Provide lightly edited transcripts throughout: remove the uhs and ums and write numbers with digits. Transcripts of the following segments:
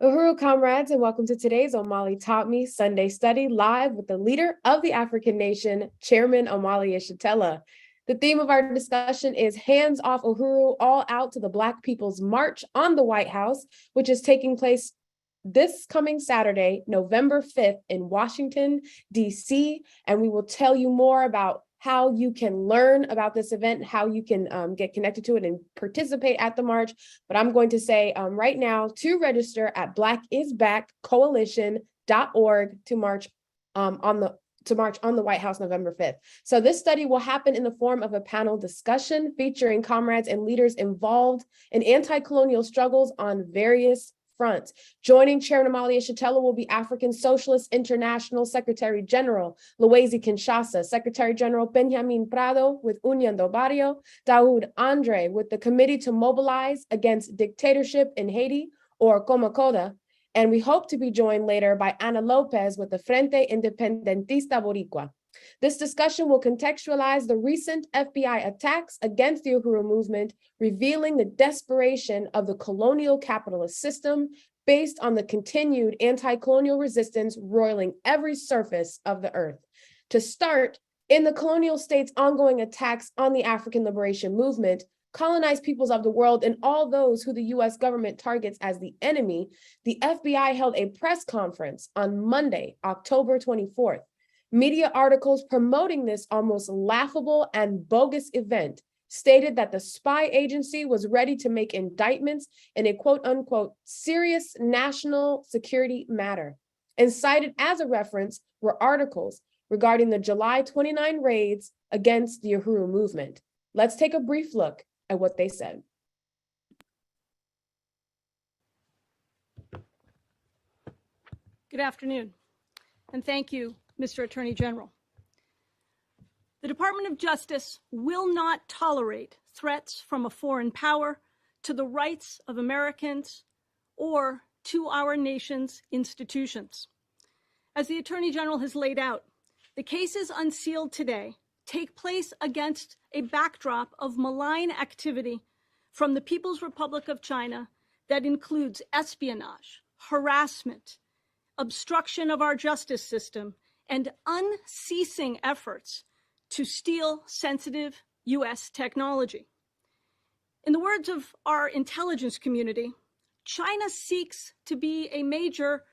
Uhuru comrades, and welcome to today's Omali Taught Me Sunday Study live with the leader of the African nation, Chairman Omali Yeshitela. The theme of our discussion is Hands Off Uhuru, All Out to the Black People's March on the White House, which is taking place this coming Saturday, November 5th in Washington, D.C., and we will tell you more about how you can learn about this event, how you can get connected to it and participate at the march. But I'm going to say right now to register at blackisbackcoalition.org to march on the White House November 5th. So this study will happen in the form of a panel discussion featuring comrades and leaders involved in anti-colonial struggles on various fronts. Joining Chairman Omali Yeshitela will be African Socialist International Secretary General Luwezi Kinshasa, Secretary General Benjamin Prado with Unión do Barrio, Dahoud Andre with the Committee to Mobilize Against Dictatorship in Haiti, or Komokoda, and we hope to be joined later by Ana Lopez with the Frente Independentista Boricua. This discussion will contextualize the recent FBI attacks against the Uhuru Movement, revealing the desperation of the colonial-capitalist system based on the continued anti-colonial resistance roiling every surface of the earth. To start, in the colonial state's ongoing attacks on the African liberation movement, colonized peoples of the world, and all those who the US government targets as the enemy, the FBI held a press conference on Monday, October 24th. Media articles promoting this almost laughable and bogus event stated that the spy agency was ready to make indictments in a quote unquote serious national security matter. And cited as a reference were articles regarding the July 29 raids against the Uhuru Movement. Let's take a brief look at what they said. Good afternoon, and thank you, Mr. Attorney General. The Department of Justice will not tolerate threats from a foreign power to the rights of Americans or to our nation's institutions. As the Attorney General has laid out, the cases unsealed today take place against a backdrop of malign activity from the People's Republic of China that includes espionage, harassment, obstruction of our justice system, and unceasing efforts to steal sensitive U.S. technology. In the words of our intelligence community, China seeks to be a major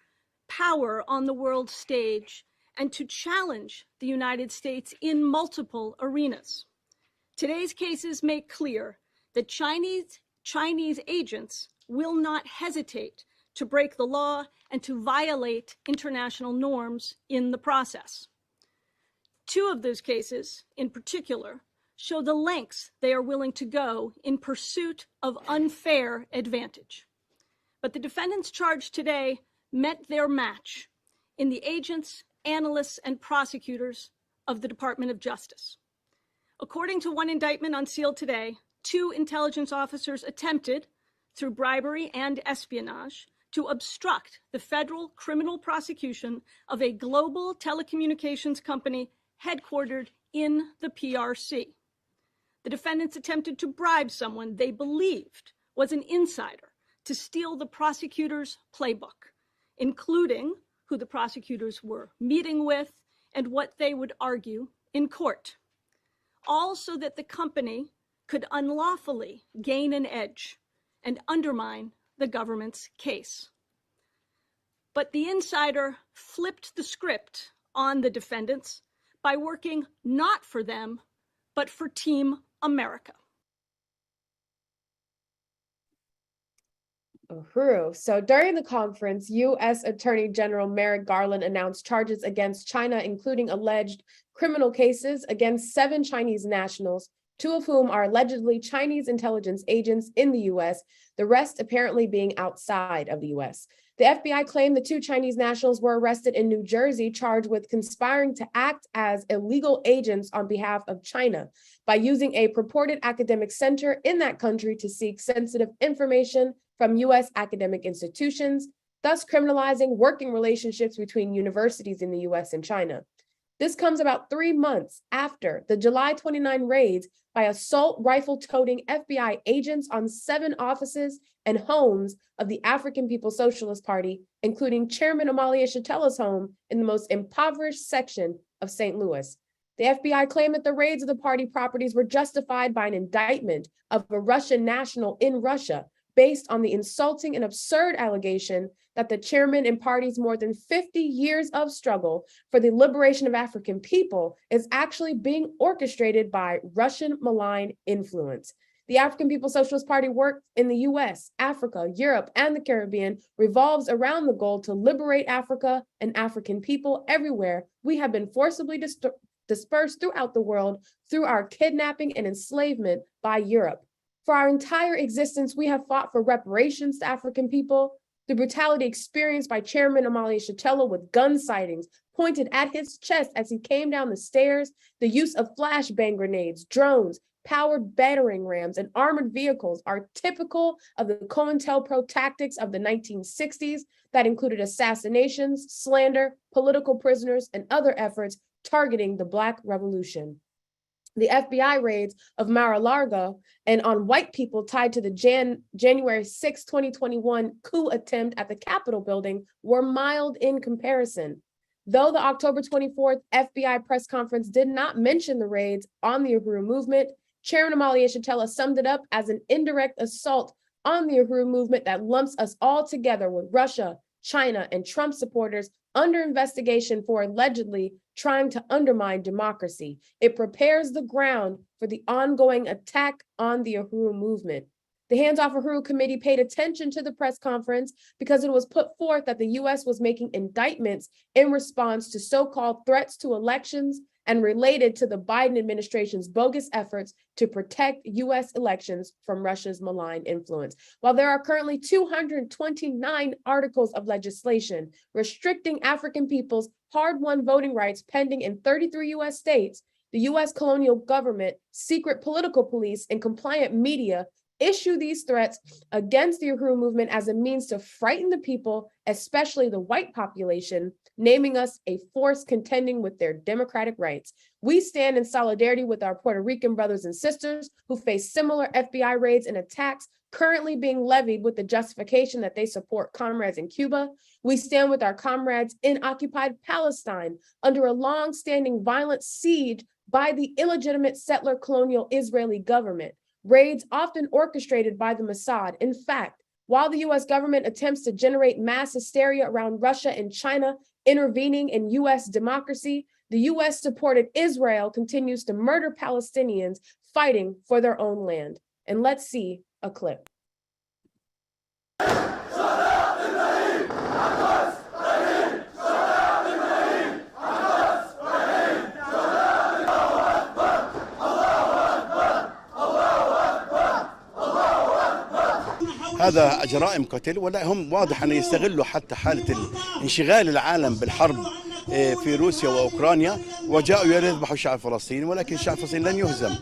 power on the world stage and to challenge the United States in multiple arenas. Today's cases make clear that Chinese agents will not hesitate to break the law and to violate international norms in the process. Two of those cases, in particular, show the lengths they are willing to go in pursuit of unfair advantage. But the defendants charged today met their match in the agents, analysts, and prosecutors of the Department of Justice. According to one indictment unsealed today, 2 intelligence officers attempted, through bribery and espionage, to obstruct the federal criminal prosecution of a global telecommunications company headquartered in the PRC. The defendants attempted to bribe someone they believed was an insider to steal the prosecutor's playbook, including who the prosecutors were meeting with and what they would argue in court, all so that the company could unlawfully gain an edge and undermine the government's case. But the insider flipped the script on the defendants by working not for them, but for Team America. Uhuru. So during the conference, U.S. Attorney General Merrick Garland announced charges against China, including alleged criminal cases against 7 Chinese nationals, 2 of whom are allegedly Chinese intelligence agents in the U.S., the rest apparently being outside of the U.S. The FBI claimed the 2 Chinese nationals were arrested in New Jersey, charged with conspiring to act as illegal agents on behalf of China by using a purported academic center in that country to seek sensitive information from U.S. academic institutions, thus criminalizing working relationships between universities in the U.S. and China. This comes about 3 months after the July 29 raids by assault rifle-toting FBI agents on 7 offices and homes of the African People's Socialist Party, including Chairman Omali Yeshitela's home in the most impoverished section of St. Louis. The FBI claimed that the raids of the party properties were justified by an indictment of a Russian national in Russia, based on the insulting and absurd allegation that the chairman and party's more than 50 years of struggle for the liberation of African people is actually being orchestrated by Russian malign influence. The African People's Socialist Party work in the US, Africa, Europe, and the Caribbean revolves around the goal to liberate Africa and African people everywhere we have been forcibly dispersed throughout the world through our kidnapping and enslavement by Europe. For our entire existence, we have fought for reparations to African people. The brutality experienced by Chairman Omali Yeshitela with gun sightings pointed at his chest as he came down the stairs, the use of flashbang grenades, drones, powered battering rams, and armored vehicles are typical of the COINTELPRO tactics of the 1960s that included assassinations, slander, political prisoners, and other efforts targeting the Black Revolution. The FBI raids of Mar-a-Lago and on white people tied to the January 6, 2021 coup attempt at the Capitol building were mild in comparison. Though the October 24th FBI press conference did not mention the raids on the Uhuru Movement, Chairman Omali Yeshitela summed it up as an indirect assault on the Uhuru Movement that lumps us all together with Russia, China, and Trump supporters under investigation for allegedly trying to undermine democracy. It prepares the ground for the ongoing attack on the Uhuru Movement. The Hands Off Uhuru Committee paid attention to the press conference because it was put forth that the U.S. was making indictments in response to so-called threats to elections and related to the Biden administration's bogus efforts to protect U.S. elections from Russia's malign influence. While there are currently 229 articles of legislation restricting African people's hard-won voting rights pending in 33 U.S. states, the U.S. colonial government, secret political police, and compliant media issue these threats against the Uhuru Movement as a means to frighten the people, especially the white population, naming us a force contending with their democratic rights. We stand in solidarity with our Puerto Rican brothers and sisters who face similar FBI raids and attacks currently being levied with the justification that they support comrades in Cuba. We stand with our comrades in occupied Palestine under a long-standing violent siege by the illegitimate settler colonial Israeli government. Raids often orchestrated by the Mossad. In fact, while the U.S. government attempts to generate mass hysteria around Russia and China intervening in U.S. democracy, the U.S.-supported Israel continues to murder Palestinians fighting for their own land. And let's see a clip. هذا جرائم قتل، ولا هم واضح أن يستغلوا حتى حالة انشغال العالم بالحرب في روسيا وأوكرانيا، وجاءوا يذبحوا الشعب الفلسطيني، ولكن الشعب الفلسطيني لن يهزم.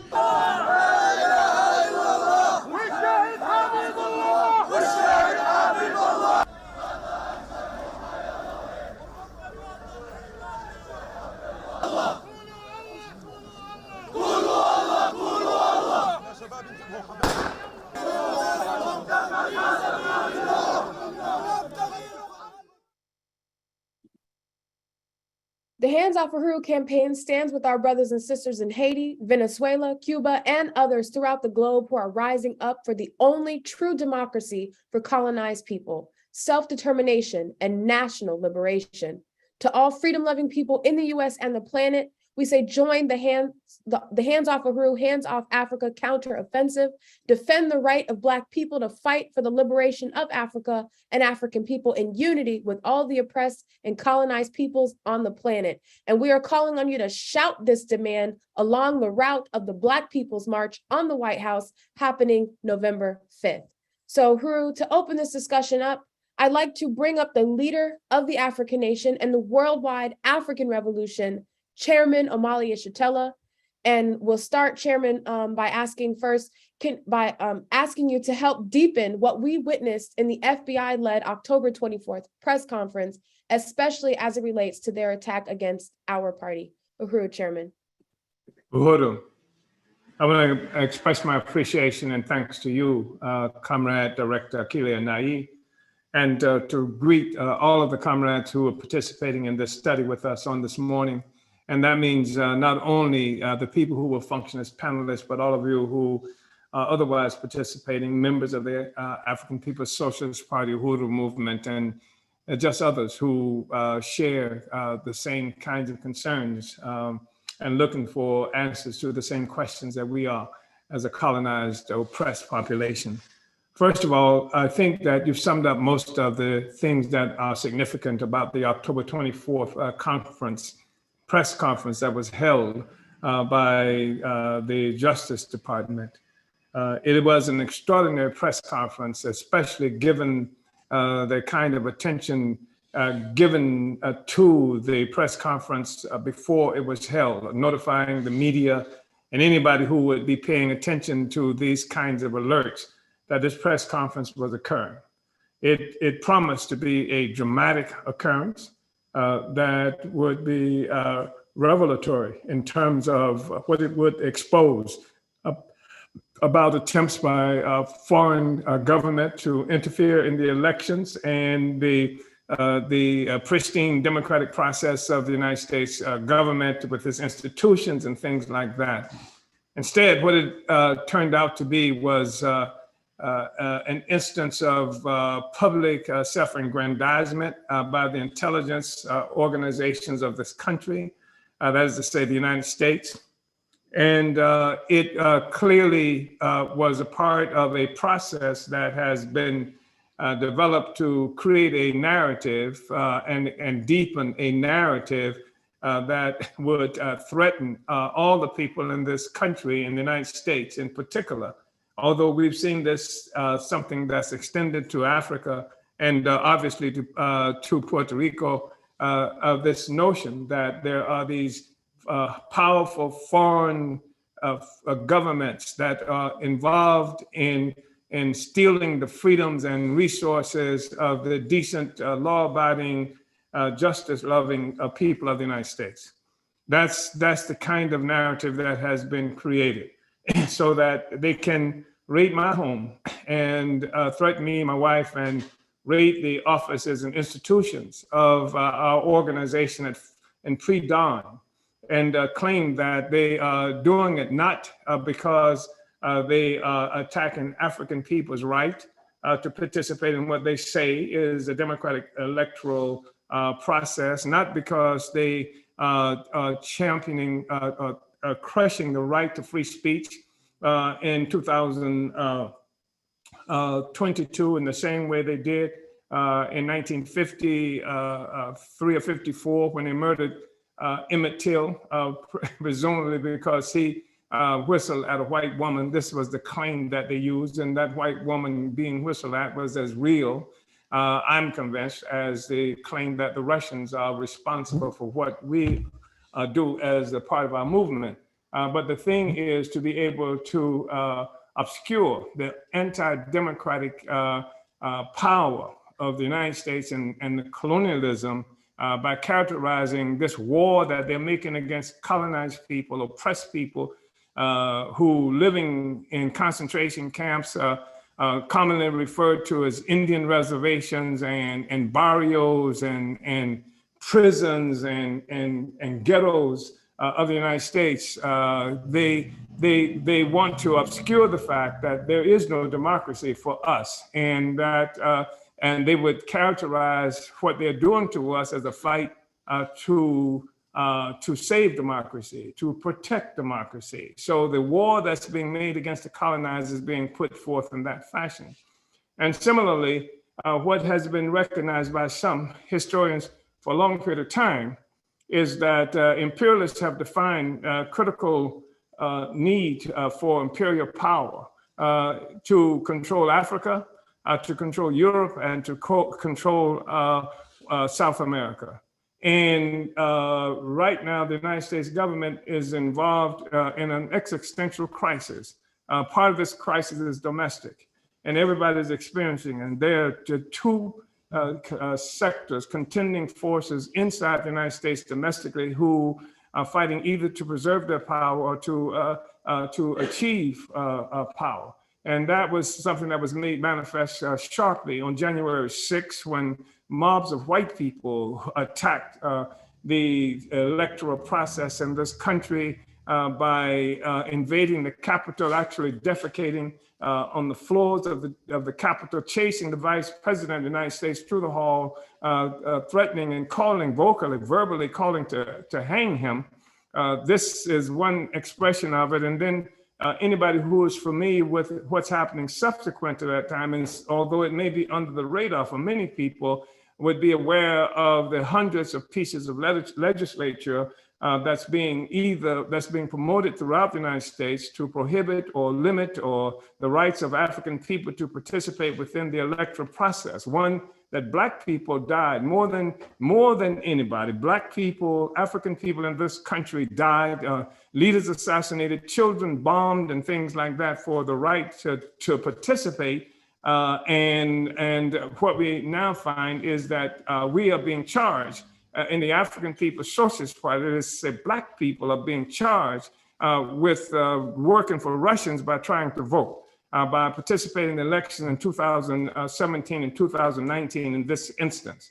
The Hands Off Uhuru campaign stands with our brothers and sisters in Haiti, Venezuela, Cuba, and others throughout the globe who are rising up for the only true democracy for colonized people, self-determination, and national liberation. To all freedom-loving people in the US and the planet, we say join the Hands Off Uhuru, Hands Off Africa counteroffensive, defend the right of Black people to fight for the liberation of Africa and African people in unity with all the oppressed and colonized peoples on the planet. And we are calling on you to shout this demand along the route of the Black People's March on the White House happening November 5th. So Uhuru, to open this discussion up, I'd like to bring up the leader of the African nation and the worldwide African revolution, Chairman Omali Yeshitela. And we'll start, Chairman, by asking first, asking you to help deepen what we witnessed in the FBI-led October 24th press conference, especially as it relates to their attack against our party. Uhuru, Chairman. Uhuru, I want to express my appreciation and thanks to you, Comrade Director Akilia Nai, and to greet all of the comrades who are participating in this study with us on this morning. And that means not only the people who will function as panelists, but all of you who are otherwise participating, members of the African People's Socialist Party, Uhuru Movement, and just others who share the same kinds of concerns and looking for answers to the same questions that we are as a colonized, oppressed population. First of all, I think that you've summed up most of the things that are significant about the October 24th press conference that was held by the Justice Department. It was an extraordinary press conference, especially given the kind of attention given to the press conference before it was held, notifying the media and anybody who would be paying attention to these kinds of alerts that this press conference was occurring. It promised to be a dramatic occurrence that would be revelatory in terms of what it would expose about attempts by foreign government to interfere in the elections and the pristine democratic process of the United States government with its institutions and things like that. Instead, what it turned out to be was an instance of public self-aggrandizement by the intelligence organizations of this country, that is to say, the United States. And it clearly was a part of a process that has been developed to create a narrative and deepen a narrative that would threaten all the people in this country, in the United States in particular. Although we've seen this something that's extended to Africa and obviously to Puerto Rico, of this notion that there are these powerful foreign governments that are involved in stealing the freedoms and resources of the decent, law-abiding, justice-loving people of the United States. That's the kind of narrative that has been created so that they can raid my home and threaten me, my wife, and raid the offices and institutions of our organization in pre-dawn, and claim that they are doing it not because they are attacking African people's right to participate in what they say is a democratic electoral process, not because they are championing, crushing the right to free speech in 2022 in the same way they did in 1953 or 54 when they murdered Emmett Till, presumably because he whistle at a white woman. This was the claim that they used, and that white woman being whistled at was as real, I'm convinced, as the claim that the Russians are responsible for what we do as a part of our movement. But the thing is to be able to obscure the anti-democratic power of the United States and the colonialism by characterizing this war that they're making against colonized people, oppressed people, who living in concentration camps, commonly referred to as Indian reservations and barrios and prisons and ghettos of the United States. They want to obscure the fact that there is no democracy for us, and that and they would characterize what they're doing to us as a fight to save democracy, to protect democracy. So the war that's being made against the colonizers is being put forth in that fashion. And similarly, what has been recognized by some historians for a long period of time is that imperialists have defined critical need for imperial power to control Africa, to control Europe, and to control South America. And right now, the United States government is involved in an existential crisis. Part of this crisis is domestic, and everybody's experiencing, and there are two sectors, contending forces inside the United States domestically who are fighting either to preserve their power or to achieve power. And that was something that was made manifest sharply on January 6th when mobs of white people attacked the electoral process in this country by invading the Capitol, actually defecating on the floors of the Capitol, chasing the Vice President of the United States through the hall, threatening and calling verbally calling to hang him. This is one expression of it. And then anybody who is familiar with what's happening subsequent to that time, and although it may be under the radar for many people, would be aware of the hundreds of pieces of legislature that's being promoted throughout the United States to prohibit or limit or the rights of African people to participate within the electoral process. One, that Black people died more than anybody. Black people, African people in this country died, leaders assassinated, children bombed, and things like that for the right to participate. And what we now find is that we are being charged in the African People's Socialist Party, that is, say, Black people are being charged with working for Russians by trying to vote, by participating in the elections in 2017 and 2019 in this instance.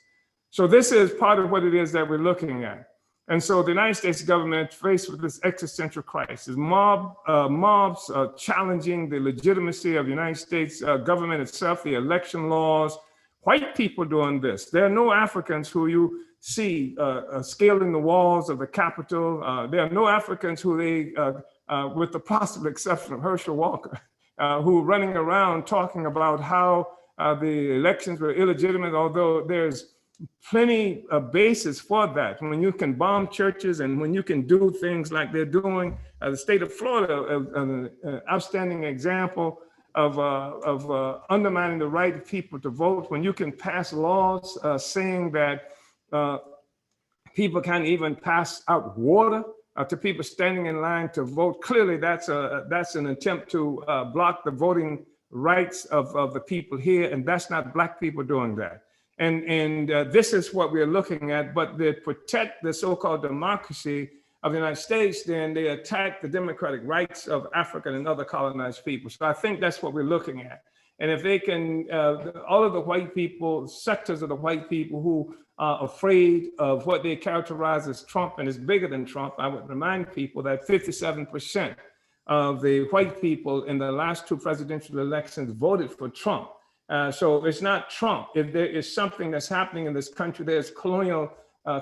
So this is part of what it is that we're looking at. And so the United States government, faced with this existential crisis, mobs challenging the legitimacy of the United States government itself, the election laws, white people doing this. There are no Africans who you see scaling the walls of the Capitol. There are no Africans who with the possible exception of Herschel Walker, who are running around talking about how the elections were illegitimate, although there's plenty of basis for that. When you can bomb churches and when you can do things like they're doing, the state of Florida, an outstanding example of undermining the right of people to vote, when you can pass laws saying that people can't even pass out water to people standing in line to vote. Clearly, that's an attempt to block the voting rights of the people here, and that's not Black people doing that. And this is what we're looking at, but they protect the so-called democracy of the United States, then they attack the democratic rights of African and other colonized people. So I think that's what we're looking at. And if they can, all of the white people, sectors of the white people who are afraid of what they characterize as Trump and is bigger than Trump, I would remind people that 57% of the white people in the last two presidential elections voted for Trump. So it's not Trump. If there is something that's happening in this country, there's colonial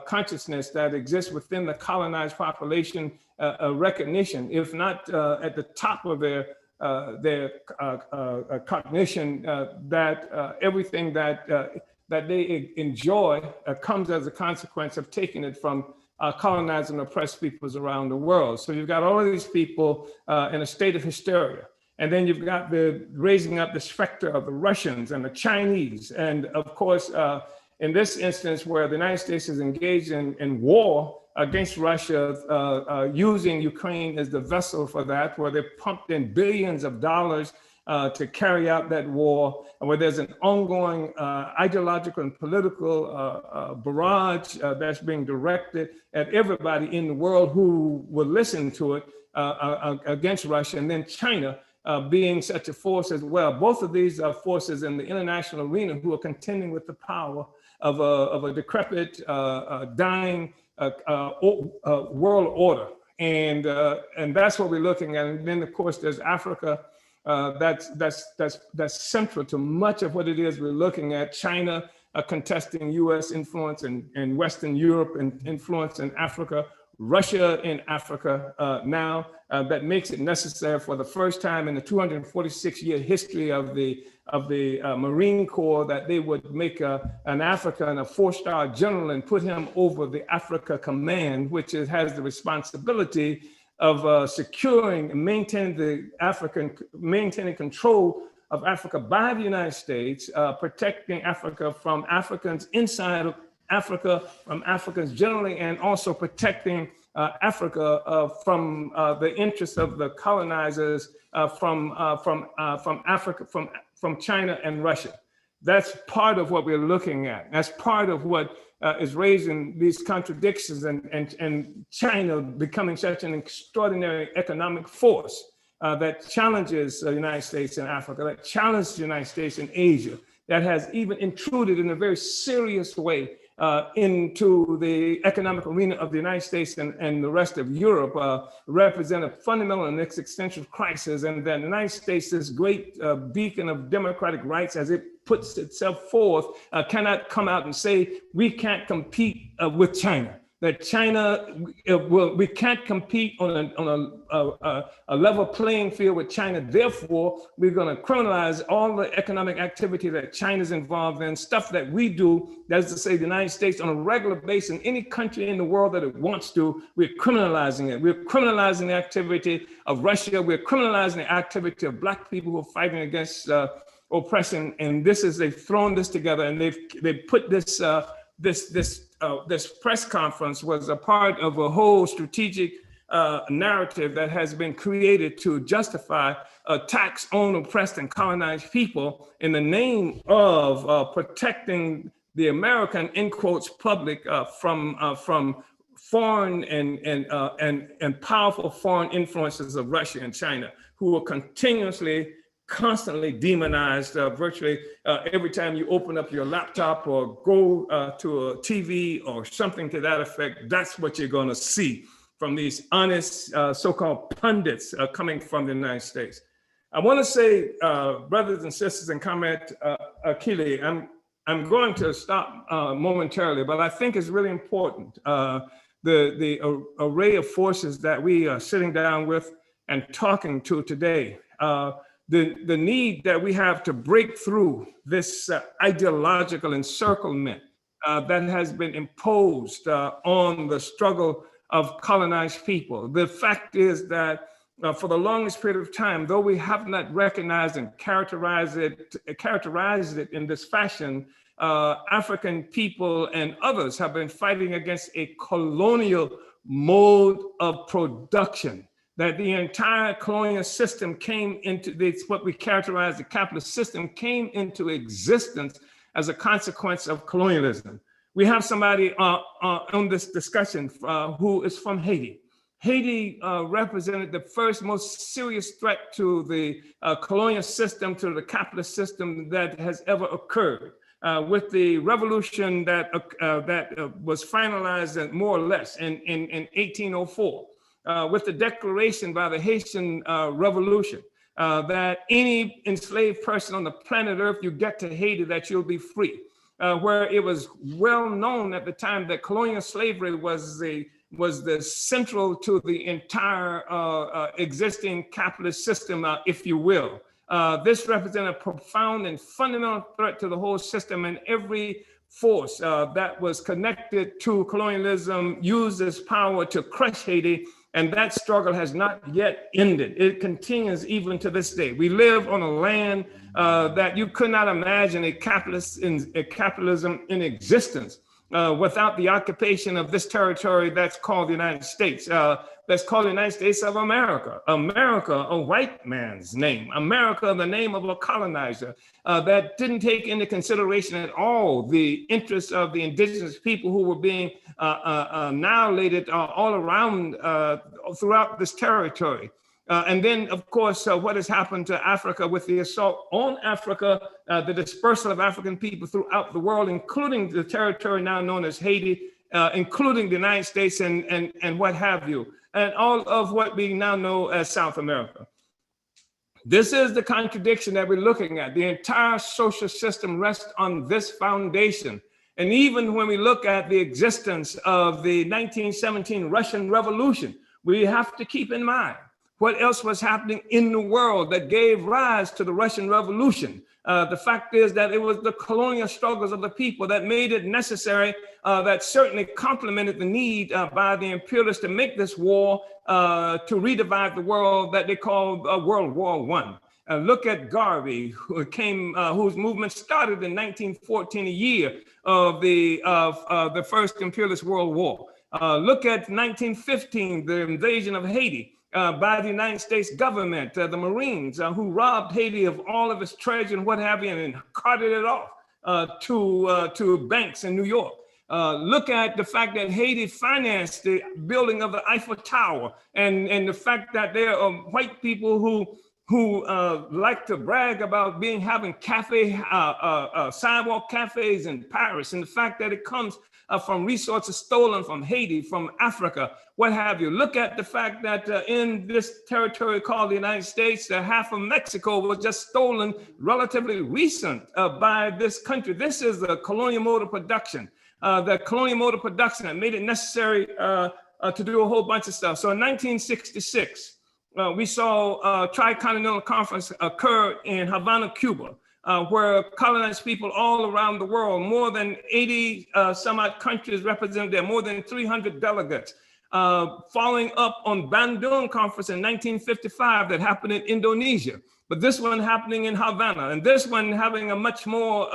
consciousness that exists within the colonized population, recognition, if not at the top of their cognition, that everything that they enjoy comes as a consequence of taking it from colonized and oppressed peoples around the world. So you've got all of these people in a state of hysteria. And then you've got the raising up the specter of the Russians and the Chinese. And of course, in this instance where the United States is engaged in war against Russia, using Ukraine as the vessel for that, where they pumped in billions of dollars to carry out that war, where there's an ongoing ideological and political barrage that's being directed at everybody in the world who will listen to it against Russia, and then China being such a force as well. Both of these are forces in the international arena who are contending with the power of a decrepit, dying world order. And that's what we're looking at. And then, of course, there's Africa. That's central to much of what it is we're looking at. China contesting U.S. influence and Western Europe and influence in Africa, Russia in Africa now. That makes it necessary for the first time in the 246-year history of the Marine Corps that they would make an African a 4-star general and put him over the Africa Command, which has the responsibility of securing and maintaining control of Africa by the United States, protecting Africa from Africans inside of Africa, from Africans generally, and also protecting Africa from the interests of the colonizers from Africa, from China and Russia. That's part of what we're looking at. That's part of what is raising these contradictions and China becoming such an extraordinary economic force that challenges the United States in Africa, that challenges the United States in Asia, that has even intruded in a very serious way into the economic arena of the United States and the rest of Europe, represent a fundamental and existential crisis. And then the United States, this great beacon of democratic rights, as it puts itself forth, cannot come out and say, we can't compete with China. That China, we can't compete on a level playing field with China. Therefore, we're going to criminalize all the economic activity that China's involved in, stuff that we do. That's to say, the United States on a regular basis, in any country in the world that it wants to, we're criminalizing it. We're criminalizing the activity of Russia. We're criminalizing the activity of Black people who are fighting against oppression. And they've thrown this together, and they've put this press conference was a part of a whole strategic narrative that has been created to justify attacks on oppressed and colonized people in the name of protecting the American, in quotes, public from foreign and powerful foreign influences of Russia and China, who are constantly demonized virtually every time you open up your laptop or go to a TV or something to that effect. That's what you're going to see from these honest so-called pundits coming from the United States. I want to say, brothers and sisters, and Comrade Akili, I'm going to stop momentarily, but I think it's really important. The array of forces that we are sitting down with and talking to today, the need that we have to break through this ideological encirclement that has been imposed on the struggle of colonized people. The fact is that for the longest period of time, though we have not recognized and characterized it in this fashion, African people and others have been fighting against a colonial mode of production. That the entire colonial system came into this, what we characterize the capitalist system, came into existence as a consequence of colonialism. We have somebody on this discussion who is from Haiti. Haiti represented the first most serious threat to the colonial system, to the capitalist system that has ever occurred. With the revolution that was finalized more or less in 1804. With the declaration by the Haitian Revolution that any enslaved person on the planet Earth, you get to Haiti, that you'll be free. Where it was well known at the time that colonial slavery was the central to the entire existing capitalist system, if you will. This represented a profound and fundamental threat to the whole system, and every force that was connected to colonialism, used its power to crush Haiti, and that struggle has not yet ended. It continues even to this day. We live on a land that you could not imagine a capitalism in existence without the occupation of this territory that's called the United States. That's called the United States of America. America, a white man's name. America, the name of a colonizer that didn't take into consideration at all the interests of the indigenous people who were being annihilated all around throughout this territory. And then, of course, what has happened to Africa with the assault on Africa, the dispersal of African people throughout the world, including the territory now known as Haiti, including the United States and what have you, and all of what we now know as South America. This is the contradiction that we're looking at. The entire social system rests on this foundation. And even when we look at the existence of the 1917 Russian Revolution, we have to keep in mind what else was happening in the world that gave rise to the Russian Revolution. The fact is that it was the colonial struggles of the people that made it necessary, that certainly complemented the need by the imperialists to make this war to redivide the world that they called World War I. Look at Garvey, whose movement started in 1914, a year of the first imperialist World War. Look at 1915, the invasion of Haiti by the United States government, the Marines, who robbed Haiti of all of its treasure and what have you, and carted it off to banks in New York. Look at the fact that Haiti financed the building of the Eiffel Tower, and the fact that there are white people who like to brag about having sidewalk cafes in Paris, and the fact that it comes from resources stolen from Haiti, from Africa, what have you. Look at the fact that in this territory called the United States, half of Mexico was just stolen relatively recent by this country. This is the colonial mode of production. The colonial mode of production that made it necessary to do a whole bunch of stuff. So in 1966, we saw a Tricontinental Conference occur in Havana, Cuba, where colonized people all around the world, more than 80 some odd countries represented there, more than 300 delegates, following up on Bandung Conference in 1955 that happened in Indonesia. But this one happening in Havana, and this one having a much more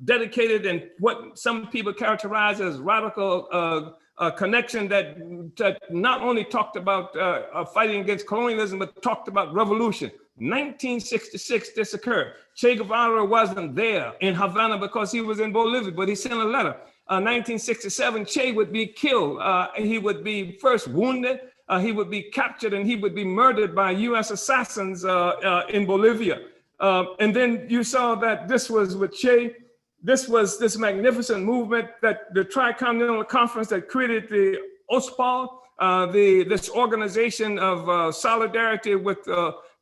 dedicated and what some people characterize as radical connection that not only talked about fighting against colonialism, but talked about revolution. 1966, this occurred. Che Guevara wasn't there in Havana because he was in Bolivia, but he sent a letter. 1967, Che would be killed. He would be first wounded, he would be captured, and he would be murdered by US assassins in Bolivia. And then you saw that this was with Che. This was this magnificent movement that the Tricontinental Conference that created the OSPAL, this organization of solidarity with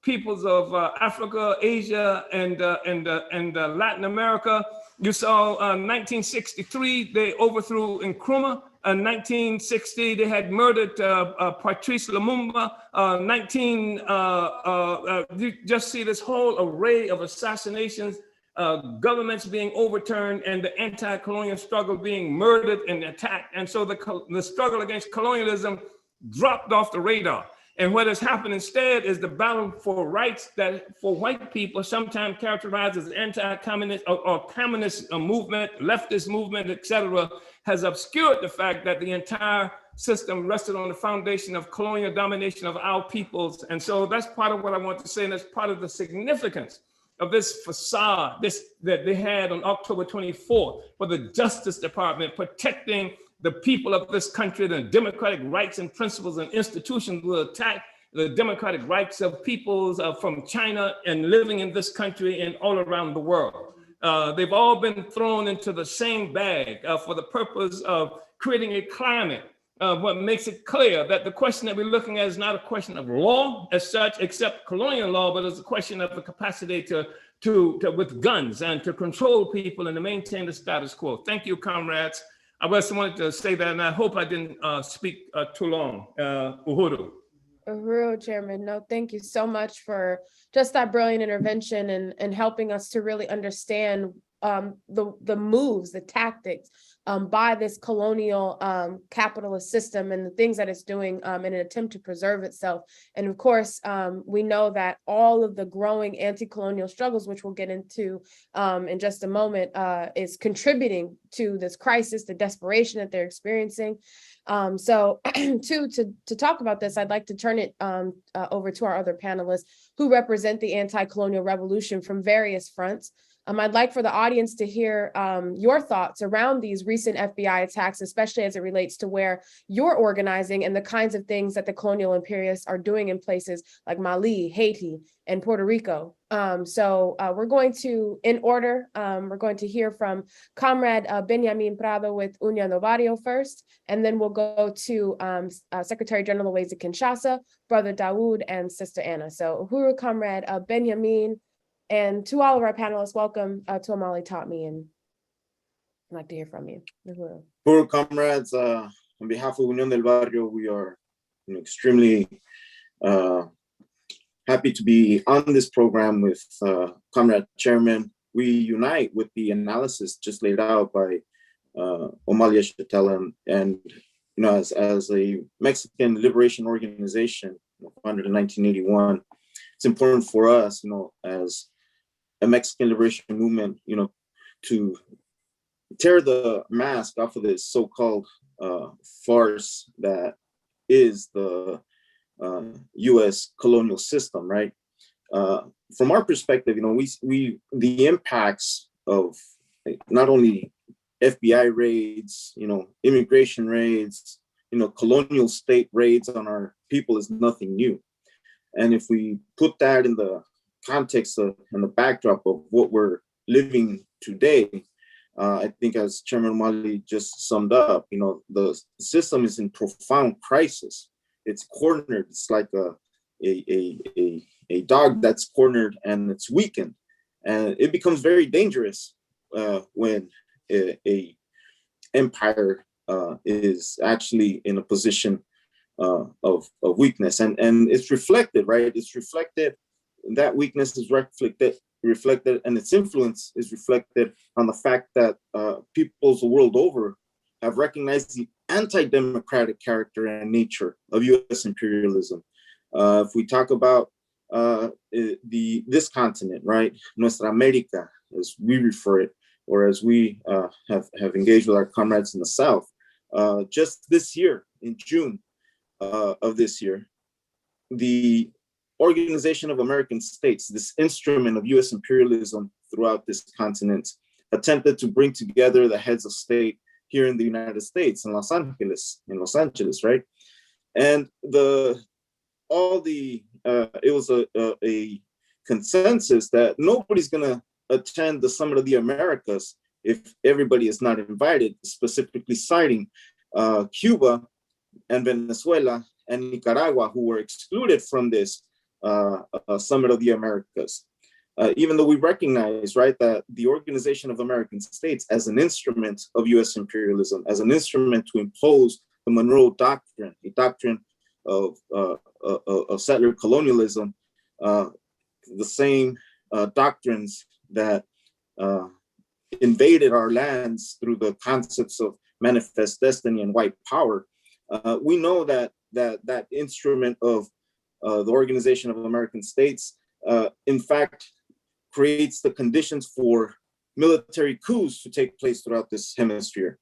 peoples of Africa, Asia, and Latin America. You saw 1963, they overthrew Nkrumah. In 1960, they had murdered Patrice Lumumba. You just see this whole array of assassinations, governments being overturned, and the anti-colonial struggle being murdered and attacked. And so the struggle against colonialism dropped off the radar. And what has happened instead is the battle for rights that for white people, sometimes characterized as anti-communist or communist movement, leftist movement, etc., has obscured the fact that the entire system rested on the foundation of colonial domination of our peoples. And so that's part of what I want to say, and that's part of the significance of this facade that they had on October 24th for the Justice Department protecting the people of this country. The democratic rights and principles and institutions will attack the democratic rights of peoples from China and living in this country and all around the world. They've all been thrown into the same bag for the purpose of creating a climate what makes it clear that the question that we're looking at is not a question of law as such, except colonial law, but it's a question of the capacity to with guns and to control people and to maintain the status quo. Thank you, comrades. I just wanted to say that, and I hope I didn't speak too long. Uhuru. Uhuru, Chairman. No, thank you so much for just that brilliant intervention and helping us to really understand the moves, the tactics by this colonial capitalist system and the things that it's doing in an attempt to preserve itself. And of course, we know that all of the growing anti-colonial struggles, which we'll get into in just a moment, is contributing to this crisis, the desperation that they're experiencing. So to talk about this, I'd like to turn it over to our other panelists who represent the anti-colonial revolution from various fronts. I'd like for the audience to hear your thoughts around these recent FBI attacks, especially as it relates to where you're organizing and the kinds of things that the colonial imperialists are doing in places like Mali, Haiti, and Puerto Rico. So we're going to, in order, we're going to hear from Comrade Benjamin Prado with Unión del Barrio first, and then we'll go to Secretary General Luwezi Kinshasa, Brother Dahoud, and Sister Ana. So Uhuru, Comrade Benjamin, and to all of our panelists, welcome to Omali Taught Me, and I'd like to hear from you. Poor comrades, on behalf of Unión del Barrio, we are extremely happy to be on this program with Comrade Chairman. We unite with the analysis just laid out by Omali Yeshitela, and as a Mexican liberation organization founded in 1981, it's important for us, as a Mexican liberation movement, to tear the mask off of this so-called farce that is the U.S. colonial system, right? From our perspective, the impacts of not only FBI raids, immigration raids, colonial state raids on our people is nothing new. And if we put that in the context of and the backdrop of what we're living today, I think as Chairman Omali just summed up, the system is in profound crisis. It's cornered. It's like a dog that's cornered and it's weakened. And it becomes very dangerous when a empire is actually in a position of weakness. And it's reflected, right? It's reflected. That weakness is reflected, and its influence is reflected on the fact that peoples the world over have recognized the anti-democratic character and nature of U.S. imperialism. If we talk about this continent, right, Nuestra America, as we refer it, or as we have engaged with our comrades in the South, just this year, in June of this year, the Organization of American States, this instrument of U.S. imperialism throughout this continent, attempted to bring together the heads of state here in the United States, in Los Angeles, right? And it was a consensus that nobody's gonna attend the Summit of the Americas if everybody is not invited, specifically citing Cuba and Venezuela and Nicaragua, who were excluded from this Summit of the Americas. Even though we recognize, right, that the Organization of American States as an instrument of U.S. imperialism, as an instrument to impose the Monroe Doctrine, a doctrine of settler colonialism, the same doctrines that invaded our lands through the concepts of manifest destiny and white power. We know that instrument of the Organization of American States, in fact, creates the conditions for military coups to take place throughout this hemisphere.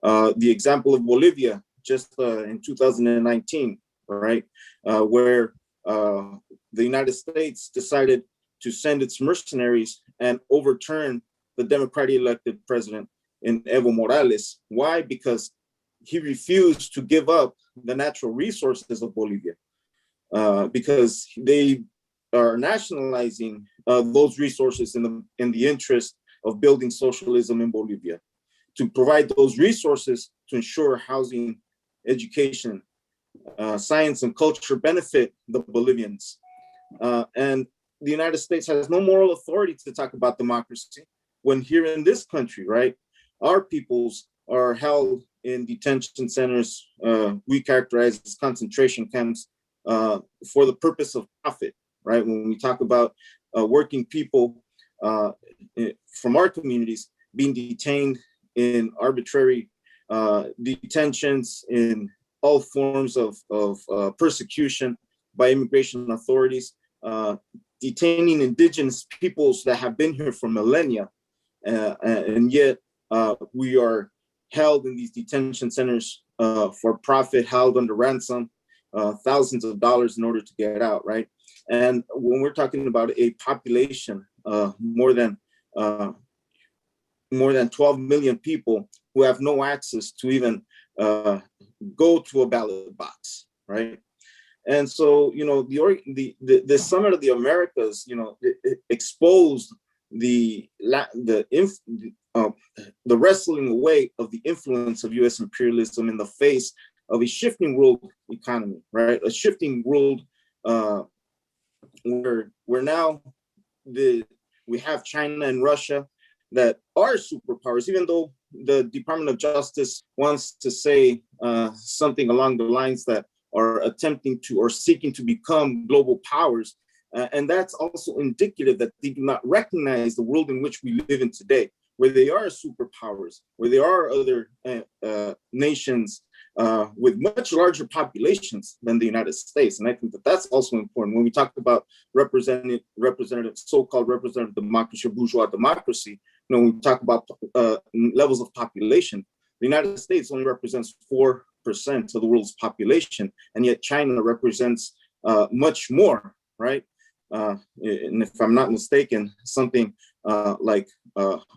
The example of Bolivia, just in 2019, right, where the United States decided to send its mercenaries and overturn the democratically elected president in Evo Morales. Why? Because he refused to give up the natural resources of Bolivia. Because they are nationalizing those resources in the interest of building socialism in Bolivia, to provide those resources to ensure housing, education, science, and culture benefit the Bolivians. And the United States has no moral authority to talk about democracy when here in this country, right, our peoples are held in detention centers we characterize as concentration camps for the purpose of profit, right? When we talk about working people from our communities being detained in arbitrary detentions, in all forms of persecution by immigration authorities, detaining indigenous peoples that have been here for millennia, and yet we are held in these detention centers for profit, held under ransom, thousands of dollars in order to get out, right? And when we're talking about a population, more than 12 million people who have no access to even go to a ballot box, right? And so, you know, the Summit of the Americas, you know, it exposed the wrestling away of the influence of U.S. imperialism in the face of a shifting world economy, right? A shifting world where now we have China and Russia that are superpowers, even though the Department of Justice wants to say something along the lines that are attempting to or seeking to become global powers. And that's also indicative that they do not recognize the world in which we live in today, where they are superpowers, where there are other nations with much larger populations than the United States. And I think that that's also important. When we talk about so-called representative democracy or bourgeois democracy, you know, when we talk about levels of population, the United States only represents 4% of the world's population, and yet China represents much more, right? And if I'm not mistaken, something like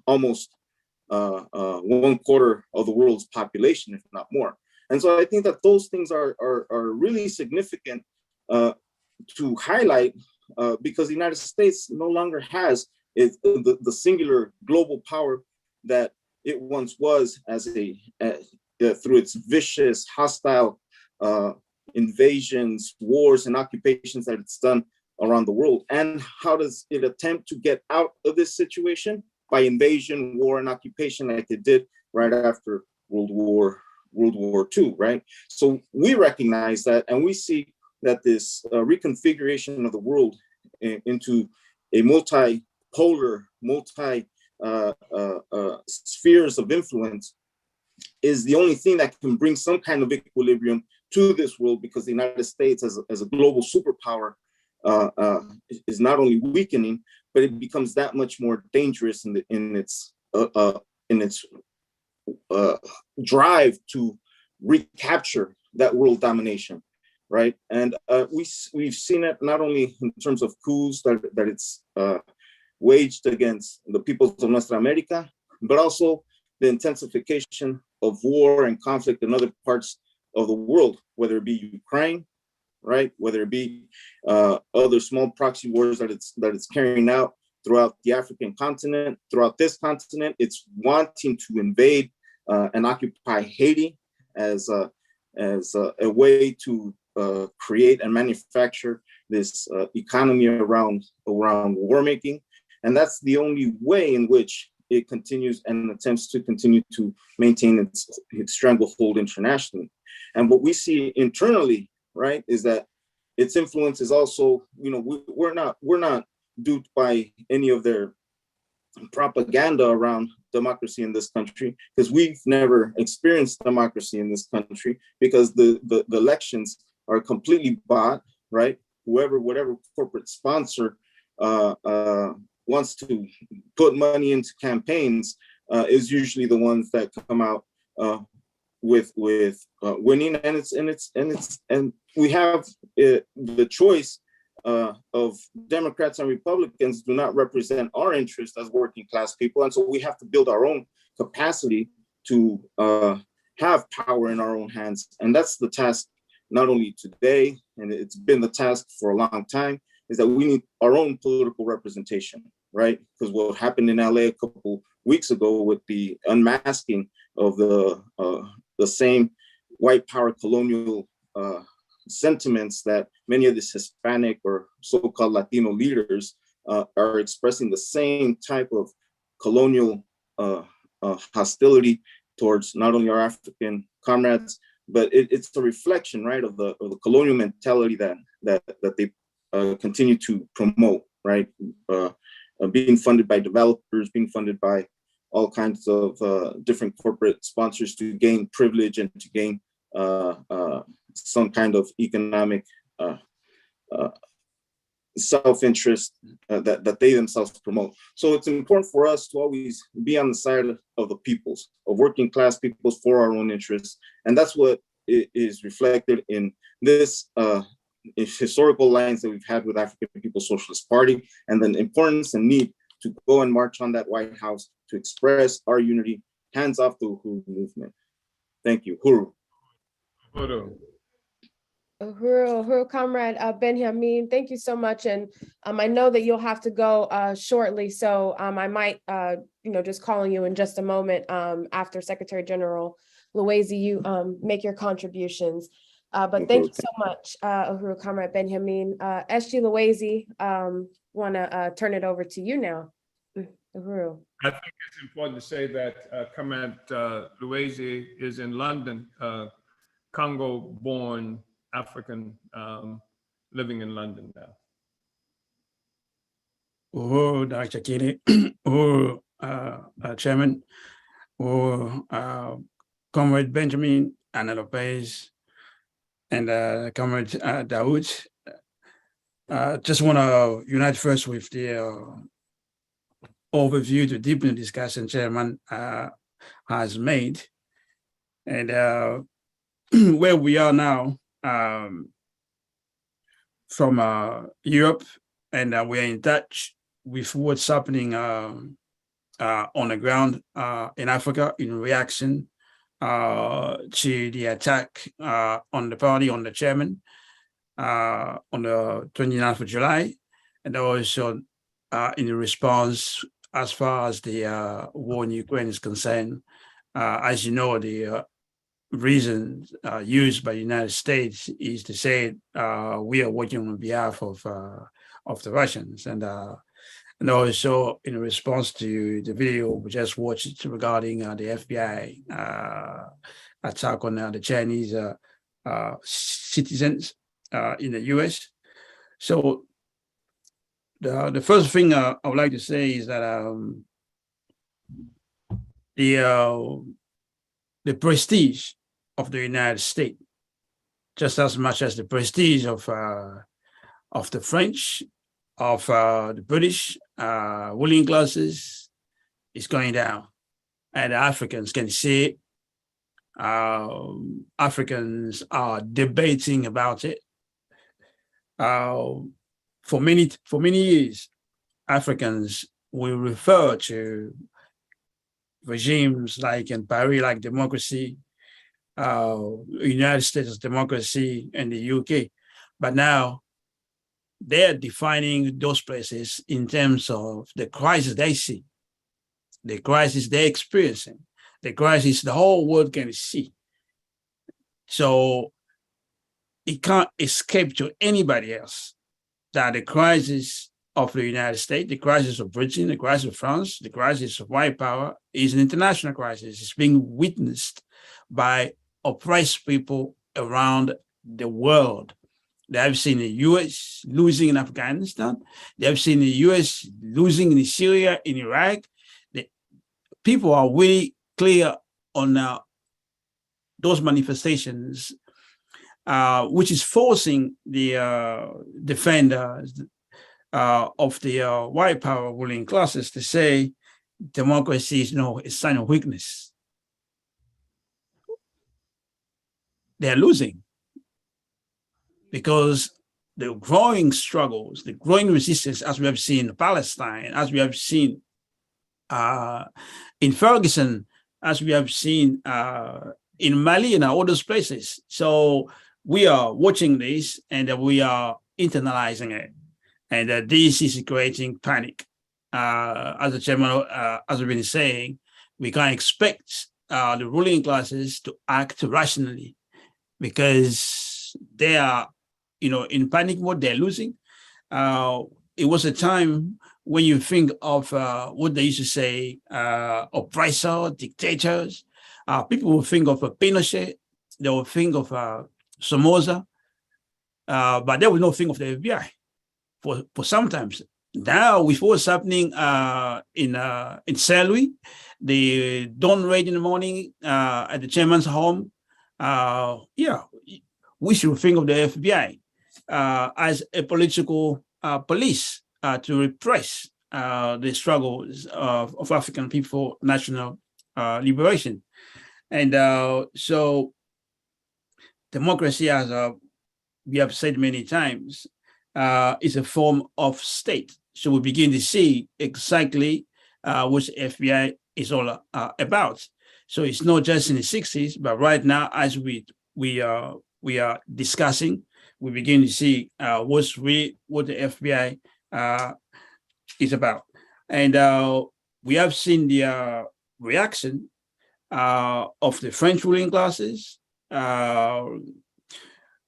almost 1/4 of the world's population, if not more. And so I think that those things are really significant to highlight because the United States no longer has the singular global power that it once was as through its vicious, hostile invasions, wars, and occupations that it's done around the world. And how does it attempt to get out of this situation? By invasion, war, and occupation, like it did right after World War II, right? So we recognize that, and we see that this reconfiguration of the world into a multipolar, spheres of influence is the only thing that can bring some kind of equilibrium to this world, because the United States as a global superpower is not only weakening, but it becomes that much more dangerous in its drive to recapture that world domination, right? And we've seen it not only in terms of coups that it's waged against the peoples of Nuestra America, but also the intensification of war and conflict in other parts of the world, whether it be Ukraine, right? Whether it be other small proxy wars that it's carrying out throughout the African continent, throughout this continent. It's wanting to invade and occupy Haiti as a way to create and manufacture this economy around war making. And that's the only way in which it continues and attempts to continue to maintain its stranglehold internationally. And what we see internally, right, is that its influence is also, you know, we're not duped by any of their propaganda around democracy in this country, because we've never experienced democracy in this country, because the elections are completely bought, right? Whatever corporate sponsor wants to put money into campaigns is usually the ones that come out with winning, and we have the choice of Democrats and Republicans do not represent our interests as working class people, and so we have to build our own capacity to have power in our own hands, and that's the task not only today, and it's been the task for a long time, is that we need our own political representation, right? Because what happened in LA a couple weeks ago with the unmasking of the same white power colonial sentiments that many of these Hispanic or so-called Latino leaders are expressing the same type of colonial hostility towards not only our African comrades, but it's a reflection, right, of the colonial mentality that they continue to promote, right? being funded by developers, being funded by all kinds of different corporate sponsors to gain privilege and to gain some kind of economic self-interest that they themselves promote. So it's important for us to always be on the side of the peoples, of working class peoples, for our own interests. And that's what is reflected in this historical lines that we've had with African People's Socialist Party, and the importance and need to go and march on that White House to express our unity, hands off the Uhuru movement. Thank you. Uhuru. Uhuru, Comrade Benjamin, thank you so much. And I know that you'll have to go shortly, so I might, just calling you in just a moment after Secretary General Luwezi, you make your contributions. But thank you so much, Uhuru, Comrade Benjamin. SG Luwezi, want to turn it over to you now. Uhuru. I think it's important to say that Comrade Luwezi is in London, Congo-born African living in London now. Uhuru, Dr. Kiri, Uhuru, Chairman, Uhuru, Comrade Benjamin, Ana Lopez, and Comrade Dahoud. Just want to unite first with the overview, the deepening discussion Chairman has made. And where we are now, from Europe, and we're in touch with what's happening on the ground in Africa in reaction to the attack on the party, on the chairman, on the 29th of July, and also in response as far as the war in Ukraine is concerned. As you know, the reason used by the United States is to say we are working on behalf of the Russians, and also in response to the video we just watched regarding the FBI attack on the Chinese citizens in the US. So the first thing I would like to say is that the prestige of the United States, just as much as the prestige of the French, of the British ruling classes, is going down, and Africans can see it. Africans are debating about it. For many years, Africans will refer to regimes like in Barrio, like democracy, United States as democracy, and the UK. But now they're defining those places in terms of the crisis they see, the crisis they're experiencing, the crisis the whole world can see. So it can't escape to anybody else that the crisis of the United States, the crisis of Britain, the crisis of France, the crisis of white power is an international crisis. It's being witnessed by oppressed people around the world. They have seen the US losing in Afghanistan. They have seen the US losing in Syria, in Iraq. The people are really clear on those manifestations, which is forcing the defenders of the white power ruling classes to say democracy is a sign of weakness. They're losing because the growing struggles, the growing resistance, as we have seen in Palestine, as we have seen in Ferguson, as we have seen in Mali and all those places. So we are watching this and we are internalizing it. And this is creating panic. As the chairman has been saying, we can't expect the ruling classes to act rationally because they are, in panic mode. They're losing. It was a time when you think of what they used to say, oppressor, dictators. People will think of Pinochet. They will think of Somoza, but they will not think of the FBI. For sometimes now with what's happening in Saint Louis, the dawn raid in the morning at the chairman's home, we should think of the FBI as a political police to repress the struggles of African people for national liberation. And so democracy, as we have said many times, is a form of state. So we begin to see exactly what the FBI is all about. So it's not just in the 60s, but right now, as we are discussing, we begin to see what the FBI is about. And we have seen the reaction of the French ruling classes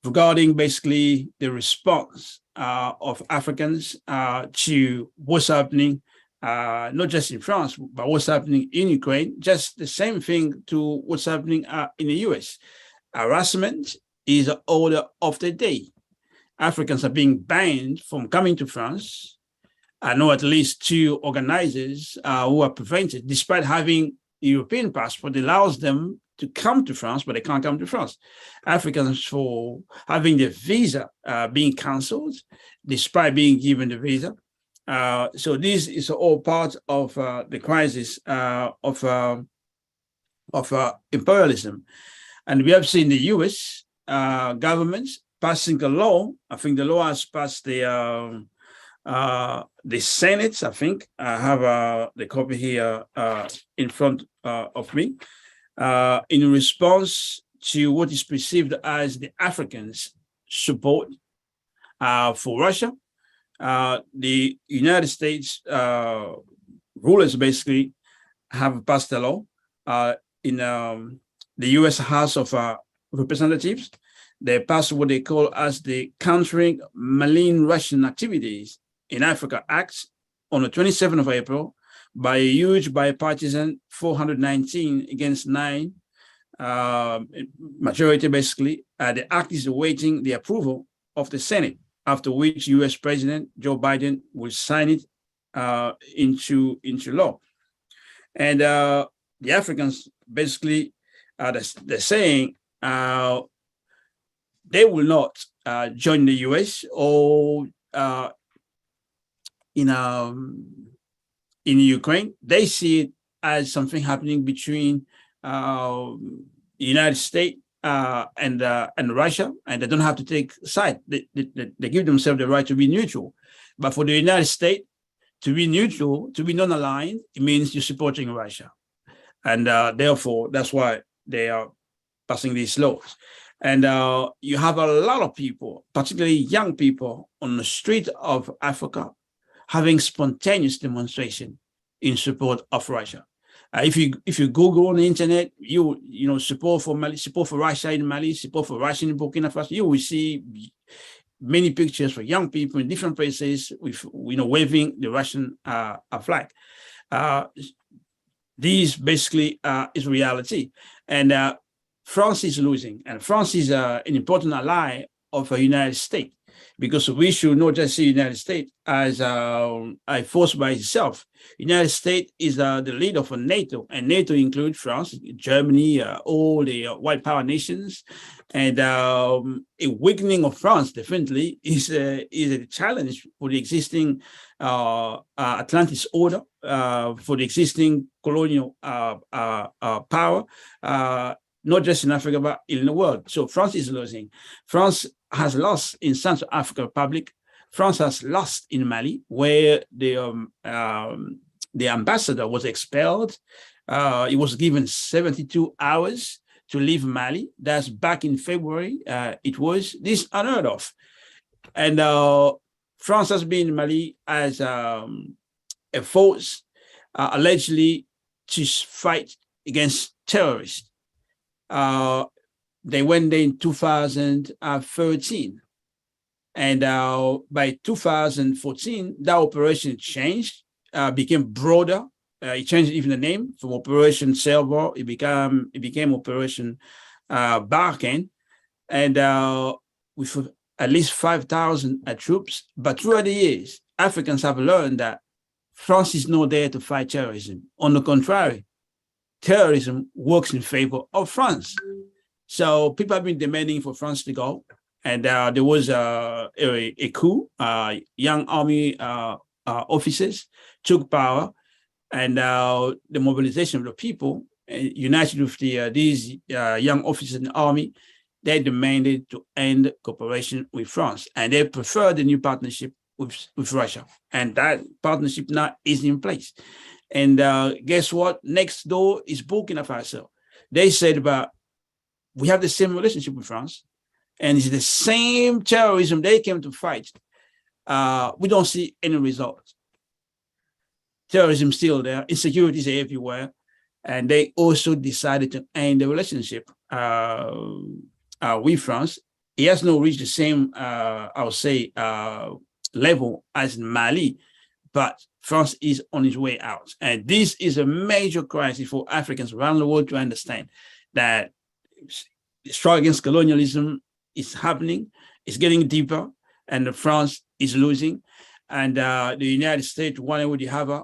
regarding basically the response of Africans to what's happening, not just in France, but what's happening in Ukraine, just the same thing to what's happening in the US. Harassment is the order of the day. Africans are being banned from coming to France. I know at least 2 organizers who are prevented, despite having a European passport that allows them to come to France, but they can't come to France. Africans for having their visa being cancelled, despite being given the visa. So this is all part of the crisis of imperialism. And we have seen the US governments passing a law. I think the law has passed the Senate, I think. I have the copy here in front of me. In response to what is perceived as the Africans' support for Russia, the United States rulers basically have passed a law in the U.S. House of Representatives. They passed what they call as the Countering Malign Russian Activities in Africa Act on the 27th of April by a huge bipartisan 419 against 9 majority, basically. The act is awaiting the approval of the Senate, after which U.S. President Joe Biden will sign it into law. And the Africans basically, they're saying they will not join the U.S. or in Ukraine. They see it as something happening between the United States and Russia, and they don't have to take side. They give themselves the right to be neutral. But for the United States, to be neutral, to be non-aligned, it means you're supporting Russia. And therefore, that's why they are passing these laws. And you have a lot of people, particularly young people, on the street of Africa having spontaneous demonstration in support of Russia. If you Google on the internet, you know, support for Mali, support for Russia in Mali, support for Russia in Burkina Faso, you will see many pictures for young people in different places with, you know, waving the Russian flag. These basically is reality. And France is losing, and France is an important ally of the United States, because we should not just see the United States as a force by itself. United States is the leader for NATO, and NATO includes France, Germany, all the white power nations. And a weakening of France definitely is a challenge for the existing Atlantis order, for the existing colonial power, not just in Africa, but in the world. So France is losing. France has lost in Central African Republic. France has lost in Mali, where the ambassador was expelled. He was given 72 hours to leave Mali. That's back in February. It was this unheard of. And France has been in Mali as a force allegedly to fight against terrorists. They went there in 2013. And by 2014, that operation changed, became broader. It changed even the name from Operation Silver. It became Operation Barkhane, and with at least 5,000 troops. But throughout the years, Africans have learned that France is not there to fight terrorism. On the contrary, terrorism works in favor of France. So people have been demanding for France to go. And there was a coup. Young army officers took power, and the mobilization of the people, united with these young officers in the army, they demanded to end cooperation with France, and they preferred the new partnership with Russia. And that partnership now is in place. And guess what? Next door is Burkina Faso. They said, but we have the same relationship with France, and it's the same terrorism they came to fight. We don't see any results. Terrorism still there, insecurities are everywhere, and they also decided to end the relationship with France. It has not reached the same, I would say, level as Mali, but France is on its way out. And this is a major crisis for Africans around the world to understand that the struggle against colonialism is happening, it's getting deeper, and France is losing. And the United States, one way or the other,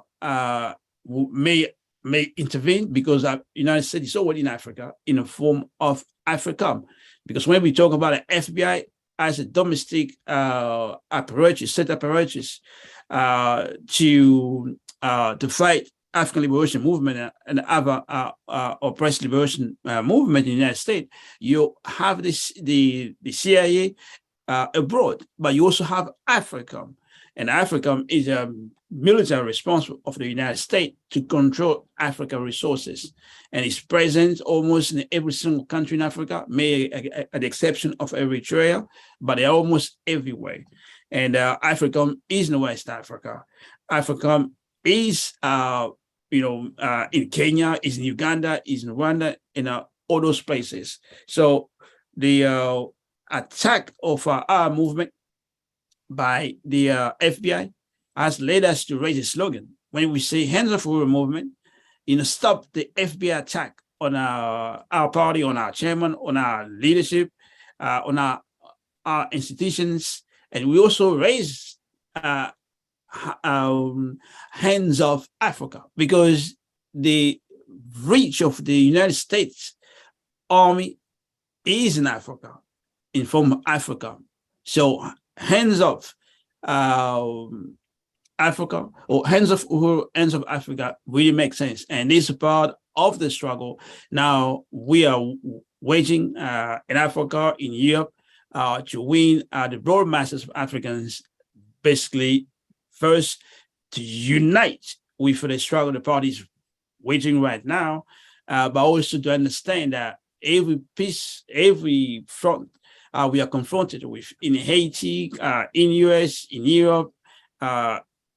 may intervene, because the United States is already in Africa in a form of AFRICOM. Because when we talk about the FBI as a domestic apparatus, set apparatus to fight African liberation movement and other oppressed liberation movement in the United States, you have the CIA abroad, but you also have AFRICOM. And AFRICOM is a military response of the United States to control African resources. And it's present almost in every single country in Africa, maybe at the exception of Eritrea, but they're almost everywhere. And AFRICOM is in West Africa. AFRICOM is, in Kenya, is in Uganda, is in Rwanda, in all those places. So the attack of our movement by the FBI has led us to raise a slogan. When we say hands off Uhuru Movement, stop the FBI attack on our party, on our chairman, on our leadership, on our institutions. And we also raise hands off Africa, because the reach of the United States Army is in Africa, in form of Africa. So hands off Africa, or hands off Uhuru, hands off Africa really makes sense. And this is part of the struggle. Now we are waging in Africa, in Europe, to win the broad masses of Africans, basically first to unite with the struggle the parties waging right now, but also to understand that every piece, every front we are confronted with in Haiti, in US, in Europe,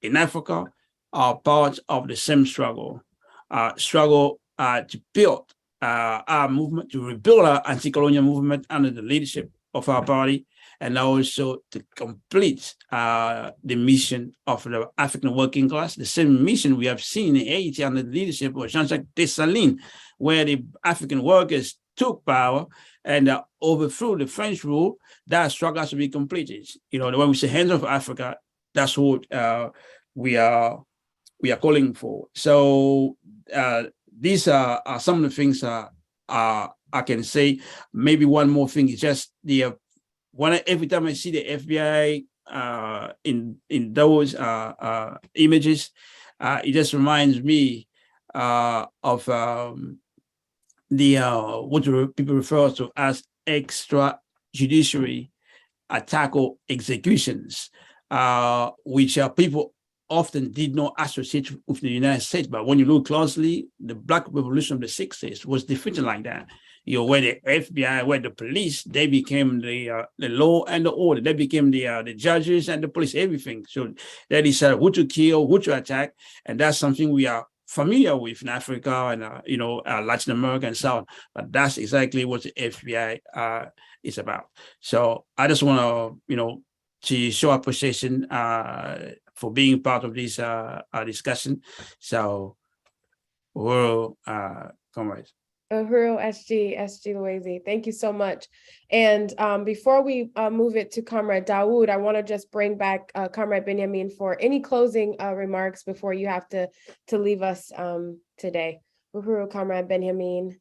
in Africa, are part of the same struggle to build our movement, to rebuild our anti-colonial movement under the leadership of our party, and also to complete the mission of the African working class, the same mission we have seen in Haiti under the leadership of Jean-Jacques Dessalines, where the African workers took power and overthrew the French rule. That struggle has to be completed. When we say hands off Africa, that's what we are calling for. So these are some of the things I can say. Maybe one more thing is just every time I see the FBI in those images, it just reminds me of what people refer to as extrajudiciary attack or executions, which people often did not associate with the United States. But when you look closely, the Black Revolution of the 60s was defeated like that. Where the FBI, where the police, they became the law and the order. They became the judges and the police, everything. So they decided who to kill, who to attack, and that's something we are familiar with in Africa and Latin America and so on. But that's exactly what the FBI is about. So I just want to show appreciation for being part of this discussion. So, Comrades. Uhuru SG Luwezi, thank you so much. And before we move it to Comrade Dahoud, I want to just bring back Comrade Benjamin for any closing remarks before you have to leave us today. Uhuru, Comrade Benjamin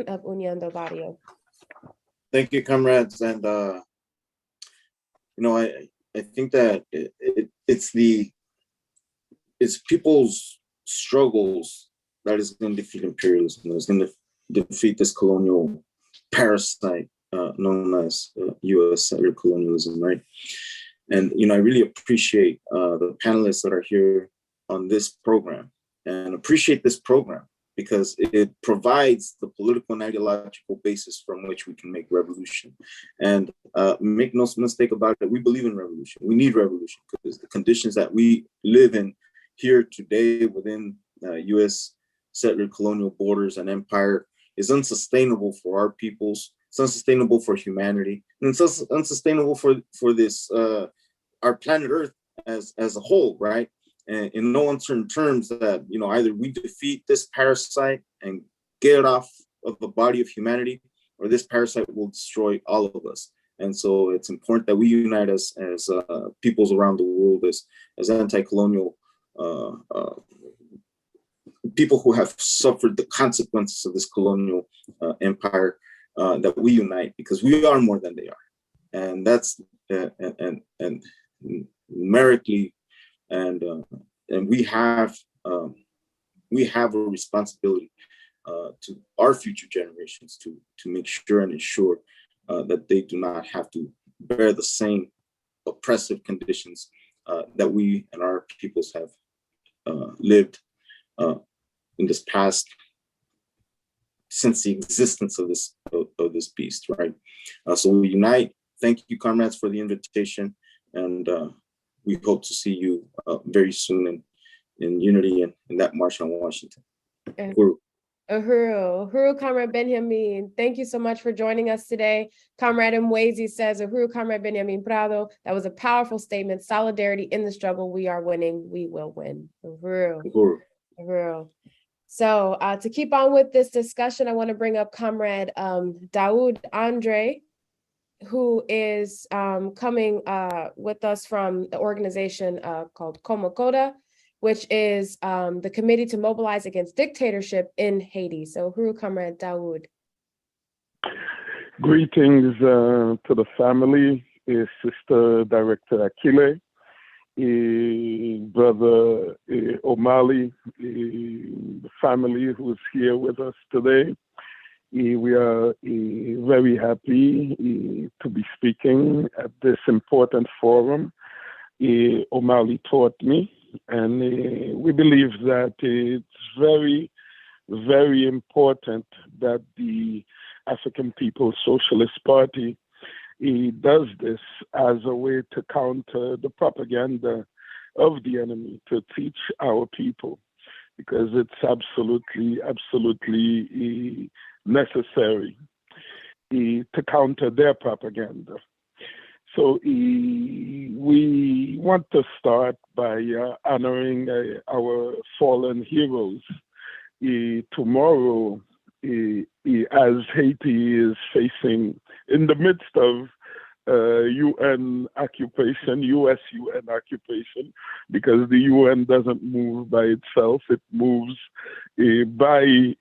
of Unión del Barrio. Thank you, comrades. And I think that it's people's struggles that is going to defeat imperialism. It's going to defeat this colonial parasite known as U.S. settler colonialism, right? And I really appreciate the panelists that are here on this program, and appreciate this program because it provides the political and ideological basis from which we can make revolution. And make no mistake about it, we believe in revolution. We need revolution because the conditions that we live in here today within U.S. settler colonial borders and empire is unsustainable for our peoples. It's unsustainable for humanity, and it's unsustainable for this our planet Earth as a whole, right? And in no uncertain terms that either we defeat this parasite and get it off of the body of humanity, or this parasite will destroy all of us. And so it's important that we unite as peoples around the world, as anti-colonial people who have suffered the consequences of this colonial empire, that we unite, because we are more than they are, and that's and numerically, and we have a responsibility to our future generations to make sure and ensure that they do not have to bear the same oppressive conditions that we and our peoples have lived in this past, since the existence of this beast, right? So we unite. Thank you, comrades, for the invitation, and we hope to see you very soon in unity and in that march on Washington. Uhuru, Comrade Benjamin, thank you so much for joining us today. Comrade Luwezi says, Uhuru, Comrade Benjamin Prado, that was a powerful statement. Solidarity in the struggle. We are winning. We will win. Uhuru. So to keep on with this discussion, I want to bring up Comrade Dahoud Andre, who is coming with us from the organization called Komokoda, which is the Committee to Mobilize Against Dictatorship in Haiti. So Uhuru, Comrade Dahoud. Greetings to the family, Sister Director Akile, Brother Omali, the family who's here with us today. We are very happy to be speaking at this important forum. Omali taught me, and we believe that it's very, very important that the African People's Socialist Party does this as a way to counter the propaganda of the enemy, to teach our people, because it's absolutely, absolutely necessary to counter their propaganda. So we want to start by honoring our fallen heroes. Tomorrow, as Haiti is facing, in the midst of UN occupation, US UN occupation, because the UN doesn't move by itself, it moves by,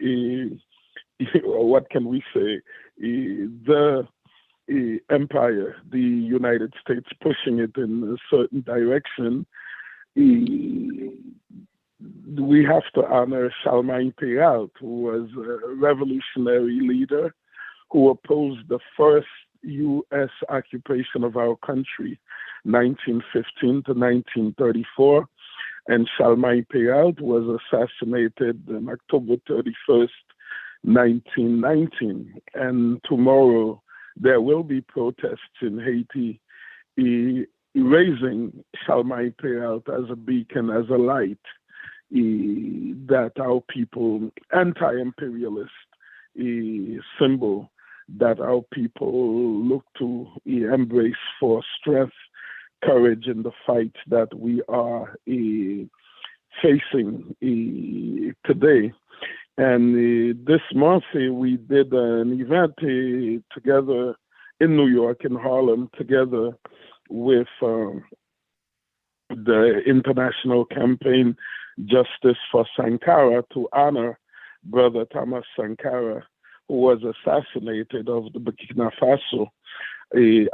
what can we say, the empire, the United States pushing it in a certain direction. We have to honor Charlemagne Péralte, who was a revolutionary leader who opposed the first U.S. occupation of our country, 1915 to 1934. And Charlemagne Péralte was assassinated on October 31st, 1919. And tomorrow there will be protests in Haiti erasing Charlemagne Péralte as a beacon, as a light, that our people, anti-imperialist symbol that our people look to embrace for strength, courage in the fight that we are facing today. And this month we did an event together in New York, in Harlem, together with the International Campaign Justice for Sankara, to honor Brother Thomas Sankara, who was assassinated of the Burkina Faso,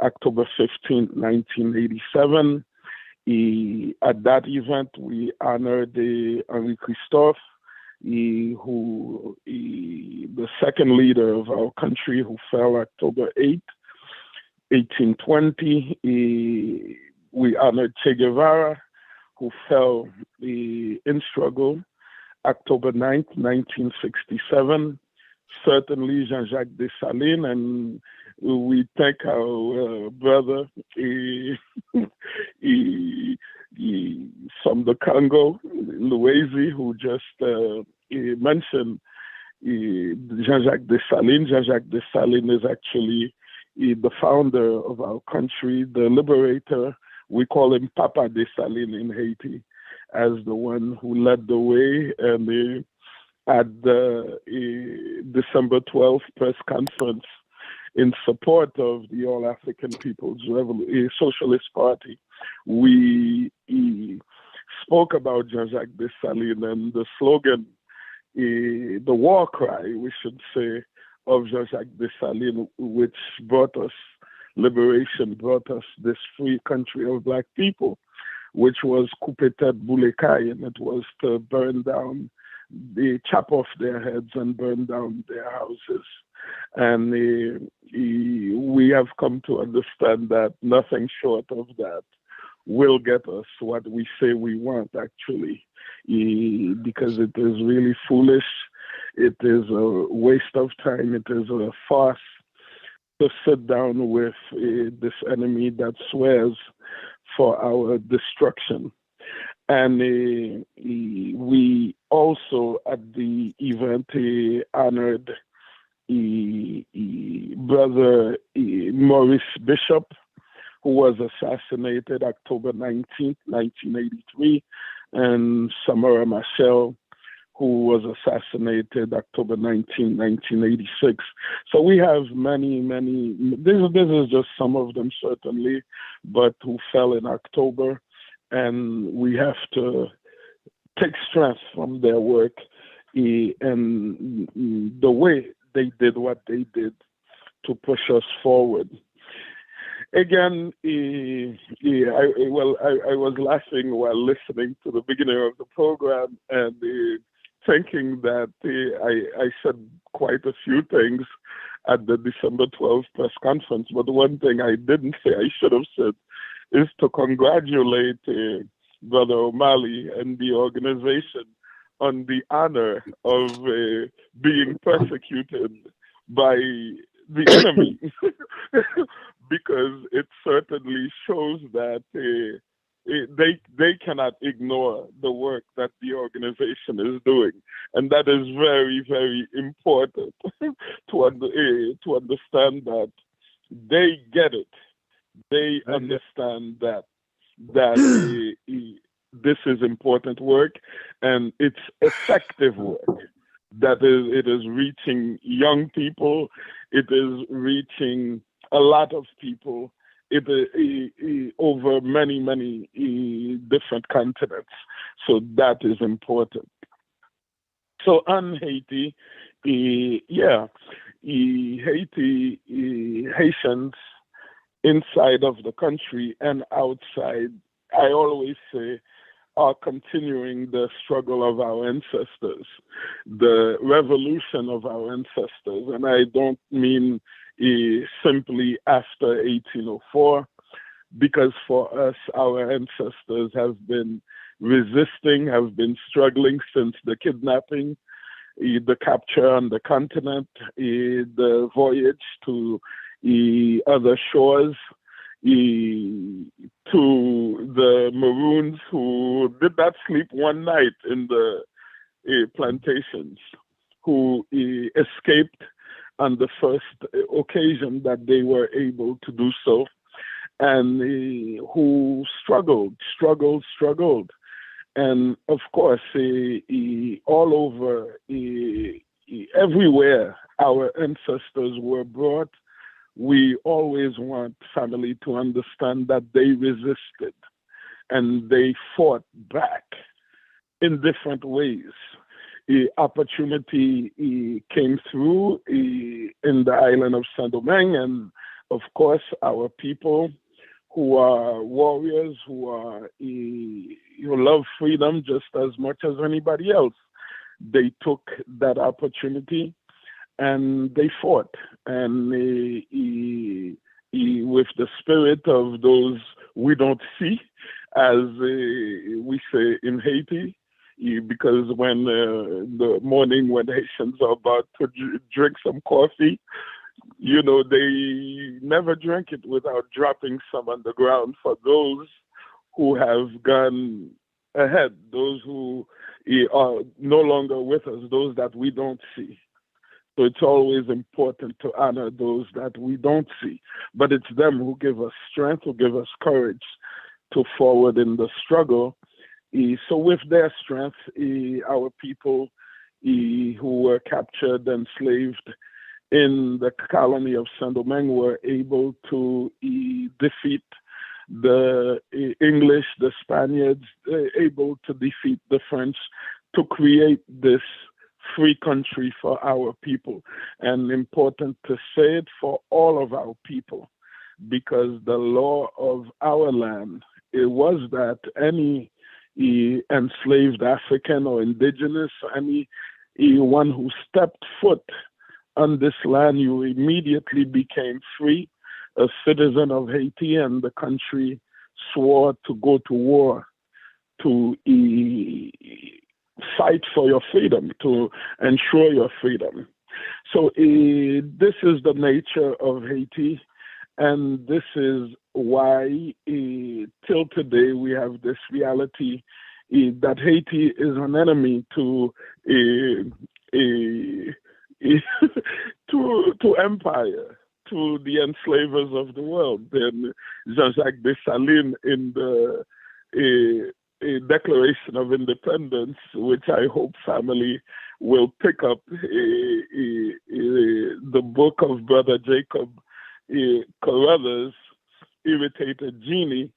October 15, 1987. At that event, we honored Henri Christophe, the second leader of our country, who fell October 8, 1820. We honored Che Guevara, who fell in struggle October 9th, 1967. Certainly Jean-Jacques Dessalines, and we thank our brother from the Congo, Luwezi, who just mentioned Jean-Jacques Dessalines. Jean-Jacques Dessalines is actually the founder of our country, the liberator. We call him Papa Dessalines in Haiti, as the one who led the way. And at the December 12th press conference in support of the All African People's Socialist Party, we spoke about Jean-Jacques Dessalines and the slogan, the war cry, we should say, of Jean-Jacques Dessalines, which brought us liberation, brought us this free country of Black people, which was Coupe Tête Boule Caille, and it was to burn down, they chop off their heads and burn down their houses. And we have come to understand that nothing short of that will get us what we say we want, actually, because it is really foolish. It is a waste of time. It is a farce to sit down with this enemy that swears for our destruction. And we also, at the event, honored Brother Maurice Bishop, who was assassinated October 19th, 1983, and Samara Machel, who was assassinated October 19, 1986. So we have many, this is just some of them, certainly, but who fell in October. And we have to take strength from their work and the way they did what they did to push us forward. Again, I was laughing while listening to the beginning of the program and thinking that I said quite a few things at the December 12th press conference, but one thing I didn't say, I should have said, is to congratulate Brother Omali and the organization on the honor of being persecuted by the enemy, because it certainly shows that they cannot ignore the work that the organization is doing. And that is very, very important to understand that they get it. They understand that this is important work and it's effective work. That it is reaching young people, it is reaching a lot of people, over many different continents. So that is important. So on Haiti, Haiti, Haitians inside of the country and outside, I always say, are continuing the struggle of our ancestors, the revolution of our ancestors. And I don't mean simply after 1804, because for us, our ancestors have been resisting, have been struggling since the kidnapping, the capture on the continent, the voyage to other shores, to the Maroons who did not sleep one night in the plantations, who escaped on the first occasion that they were able to do so, and who struggled. And of course, all over, everywhere our ancestors were brought, we always want family to understand that they resisted and they fought back in different ways. Opportunity came through in the island of Saint-Domingue, and of course, our people who are warriors, who love freedom just as much as anybody else. They took that opportunity and they fought. And with the spirit of those we don't see, as we say in Haiti, because when the morning when Haitians are about to drink some coffee, they never drink it without dropping some on the ground for those who have gone ahead, those who are no longer with us, those that we don't see. So it's always important to honor those that we don't see. But it's them who give us strength, who give us courage to forward in the struggle. So with their strength, our people who were captured and enslaved in the colony of Saint-Domingue were able to defeat the English, the Spaniards, able to defeat the French to create this free country for our people. And important to say it, for all of our people, because the law of our land, it was that any enslaved African or indigenous, anyone who stepped foot on this land, you immediately became free, a citizen of Haiti, and the country swore to go to war to fight for your freedom, to ensure your freedom. So this is the nature of Haiti, and this is why till today we have this reality that Haiti is an enemy to to empire, to the enslavers of the world. Then Jean-Jacques Dessalines in the Declaration of Independence, which I hope family will pick up, the book of Brother Jacob Carruthers, Irritated Genie.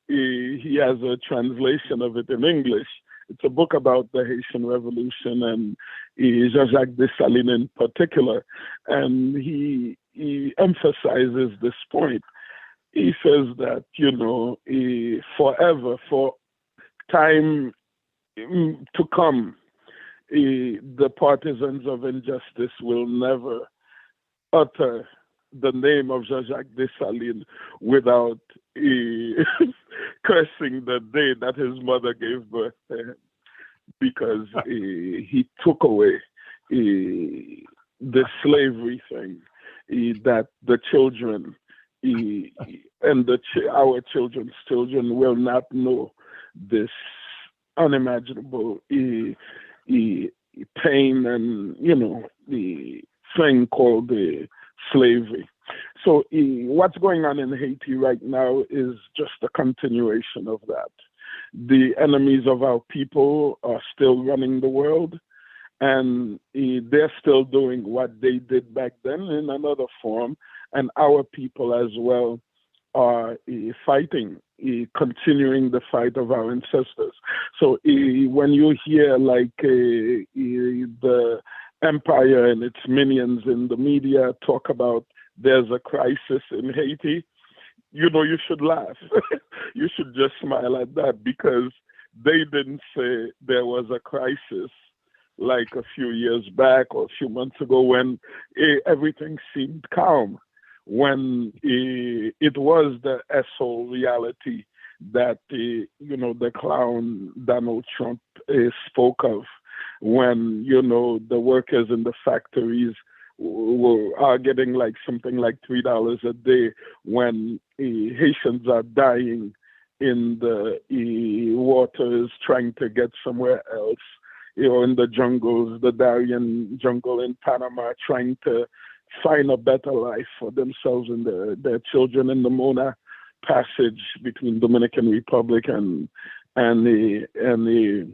He has a translation of it in English. It's a book about the Haitian Revolution and Jean-Jacques Dessalines in particular. And he emphasizes this point. He says that, forever, for time to come, the partisans of injustice will never utter the name of Jean-Jacques Dessalines without cursing the day that his mother gave birth to him, because he took away the slavery thing that the children and our children's children will not know, this unimaginable pain and the thing called slavery. So what's going on in Haiti right now is just a continuation of that. The enemies of our people are still running the world, and they're still doing what they did back then in another form, and our people as well are fighting, continuing the fight of our ancestors. So when you hear like the empire and its minions in the media talk about there's a crisis in Haiti, you should laugh. You should just smile at that, because they didn't say there was a crisis like a few years back or a few months ago when everything seemed calm, when it was the SO reality that the clown Donald Trump spoke of, when the workers in the factories are getting like something like $3 a day, when Haitians are dying in the waters trying to get somewhere else, in the jungles, the Darien jungle in Panama, trying to find a better life for themselves and their children in the Mona Passage between Dominican Republic and and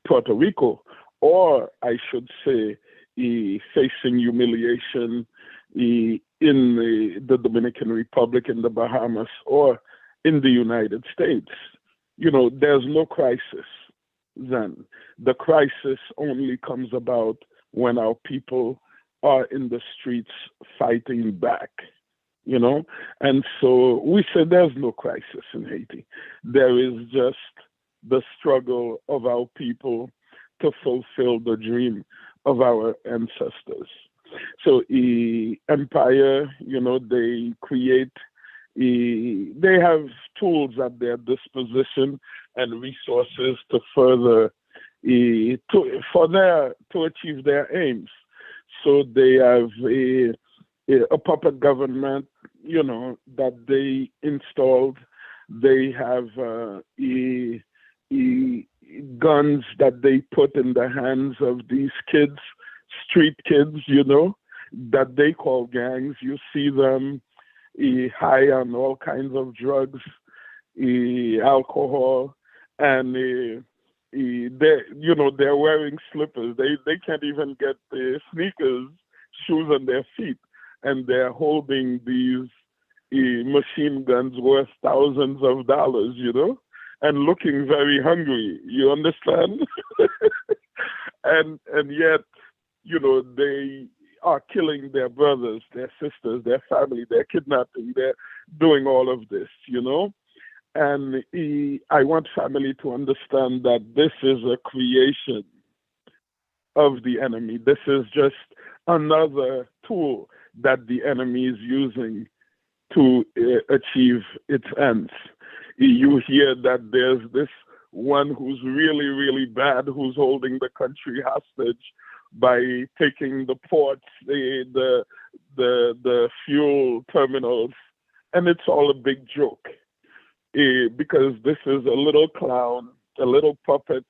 Puerto Rico, or I should say, facing humiliation in the Dominican Republic, in the Bahamas, or in the United States. There's no crisis then. The crisis only comes about when our people are in the streets fighting back, And so we say there's no crisis in Haiti. There is just the struggle of our people to fulfill the dream of our ancestors. So empire, they create, they have tools at their disposition and resources to further, to achieve their aims. So they have a puppet government, that they installed. They have guns that they put in the hands of these kids, street kids, that they call gangs. You see them high on all kinds of drugs, alcohol, and they're wearing slippers. They can't even get sneakers, shoes on their feet, and they're holding these machine guns worth thousands of dollars, and looking very hungry. You understand? and yet, they are killing their brothers, their sisters, their family, they're kidnapping, they're doing all of this, And I want family to understand that this is a creation of the enemy. This is just another tool that the enemy is using to achieve its ends. You hear that there's this one who's really, really bad, who's holding the country hostage by taking the ports, the fuel terminals, and it's all a big joke. Because this is a little clown, a little puppet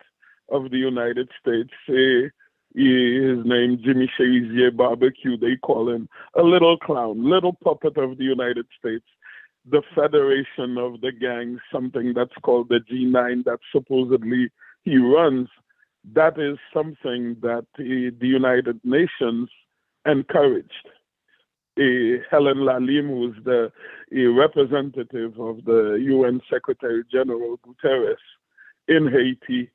of the United States. His name, Jimmy Cherizier Barbecue, they call him a little clown, little puppet of the United States. The federation of the gangs, something that's called the G9 that supposedly he runs, that is something that the United Nations encouraged. Helen Lalim, who's the representative of the UN Secretary General Guterres in Haiti,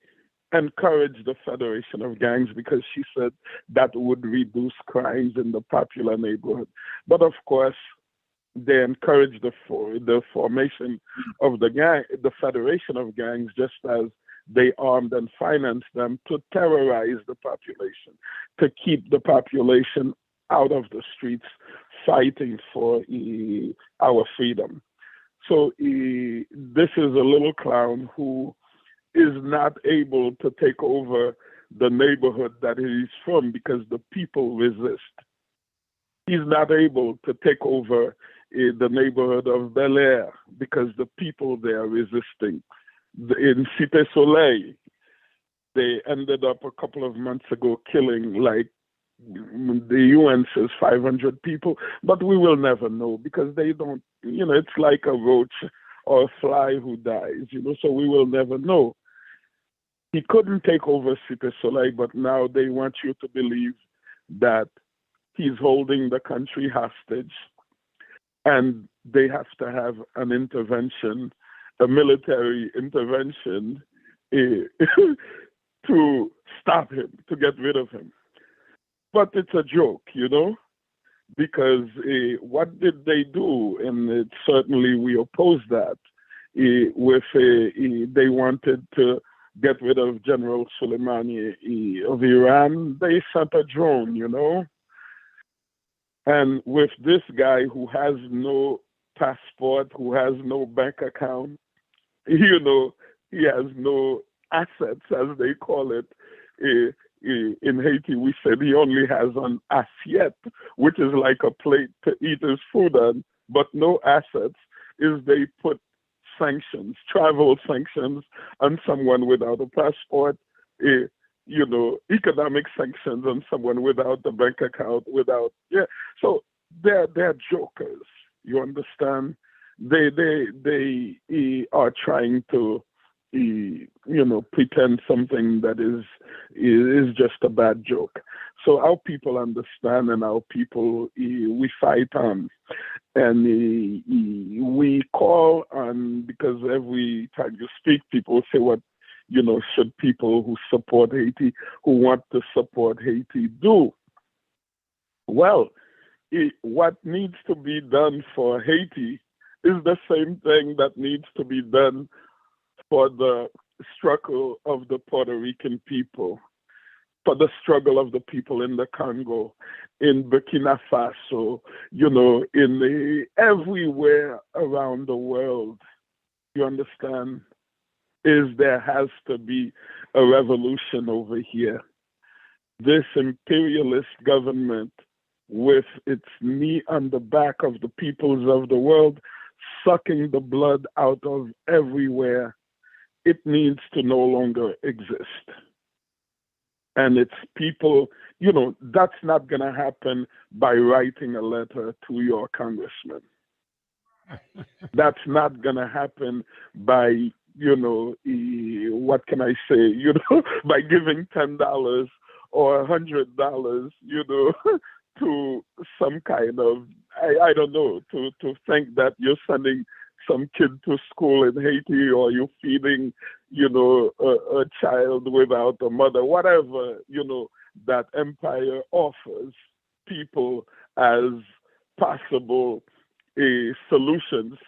encouraged the Federation of Gangs because she said that would reduce crimes in the popular neighborhood. But of course, they encouraged the formation of the Federation of Gangs, just as they armed and financed them to terrorize the population, to keep the population out of the streets fighting for our freedom. So this is a little clown who is not able to take over the neighborhood that he's from because the people resist. He's not able to take over the neighborhood of Bel Air because the people there are resisting. In Cité Soleil, they ended up a couple of months ago killing, like, the UN says 500 people, but we will never know because they don't, it's like a roach or a fly who dies, so we will never know. He couldn't take over Cité Soleil, but now they want you to believe that he's holding the country hostage and they have to have an intervention, a military intervention to stop him, to get rid of him. But it's a joke, because what did they do? And certainly we oppose that. They wanted to get rid of General Soleimani of Iran. They sent a drone, And with this guy who has no passport, who has no bank account, he has no assets, as they call it. In Haiti, we said he only has an assiette, which is like a plate to eat his food on, but no assets, is they put sanctions, travel sanctions on someone without a passport, economic sanctions on someone without a bank account, So they're jokers, you understand? They are trying to pretend something that is just a bad joke. So our people understand, and our people, we fight on. And we call on, because every time you speak, people say, what, should people who support Haiti, who want to support Haiti do? Well, what needs to be done for Haiti is the same thing that needs to be done for the struggle of the Puerto Rican people, for the struggle of the people in the Congo, in Burkina Faso, everywhere around the world. You understand? There has to be a revolution over here. This imperialist government, with its knee on the back of the peoples of the world, sucking the blood out of everywhere, it needs to no longer exist. And it's people, that's not going to happen by writing a letter to your congressman. That's not going to happen by, what can I say, by giving $10 or $100, to some kind of, I don't know, to think that you're sending some kid to school in Haiti, or you're feeding, a child without a mother, whatever, that empire offers people as possible solutions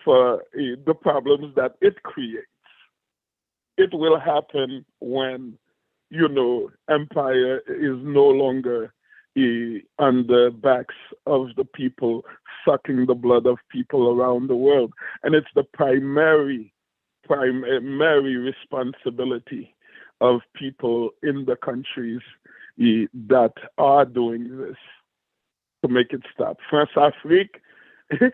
for the problems that it creates. It will happen when, empire is no longer on the backs of the people, sucking the blood of people around the world. And it's the primary responsibility of people in the countries that are doing this to make it stop. France Afrique, it's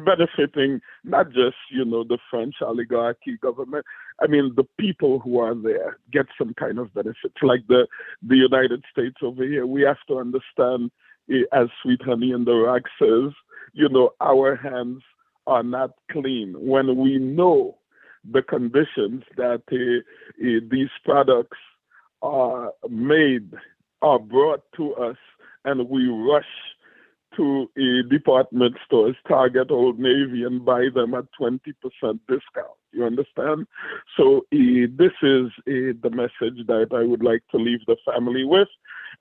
benefiting not just, the French oligarchy government. I mean, the people who are there get some kind of benefits. Like the United States over here, we have to understand, as Sweet Honey in the Rock says, our hands are not clean. When we know the conditions that these products are made, are brought to us, and we rush to department stores, Target, Old Navy, and buy them at 20% discount. You understand? So this is the message that I would like to leave the family with,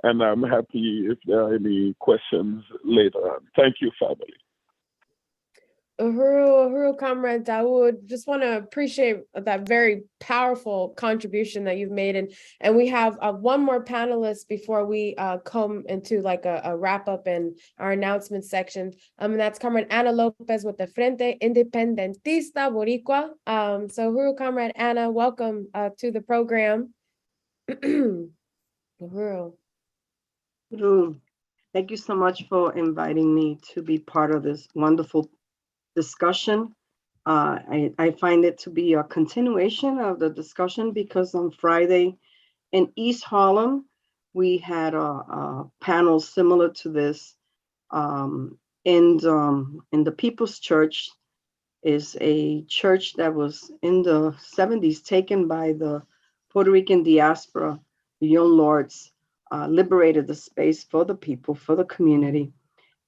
and I'm happy if there are any questions later on. Thank you, family. Uhuru, Comrade Dahoud, just want to appreciate that very powerful contribution that you've made. And we have one more panelist before we come into like a wrap up in our announcement section. And that's Comrade Ana Lopez with the Frente Independentista Boricua. So Uhuru, Comrade Ana, welcome to the program. Uhuru. Thank you so much for inviting me to be part of this wonderful discussion. I find it to be a continuation of the discussion, because on Friday in East Harlem, we had a panel similar to this. In the People's Church is a church that was in the 70s taken by the Puerto Rican diaspora. The Young Lords liberated the space for the people, for the community.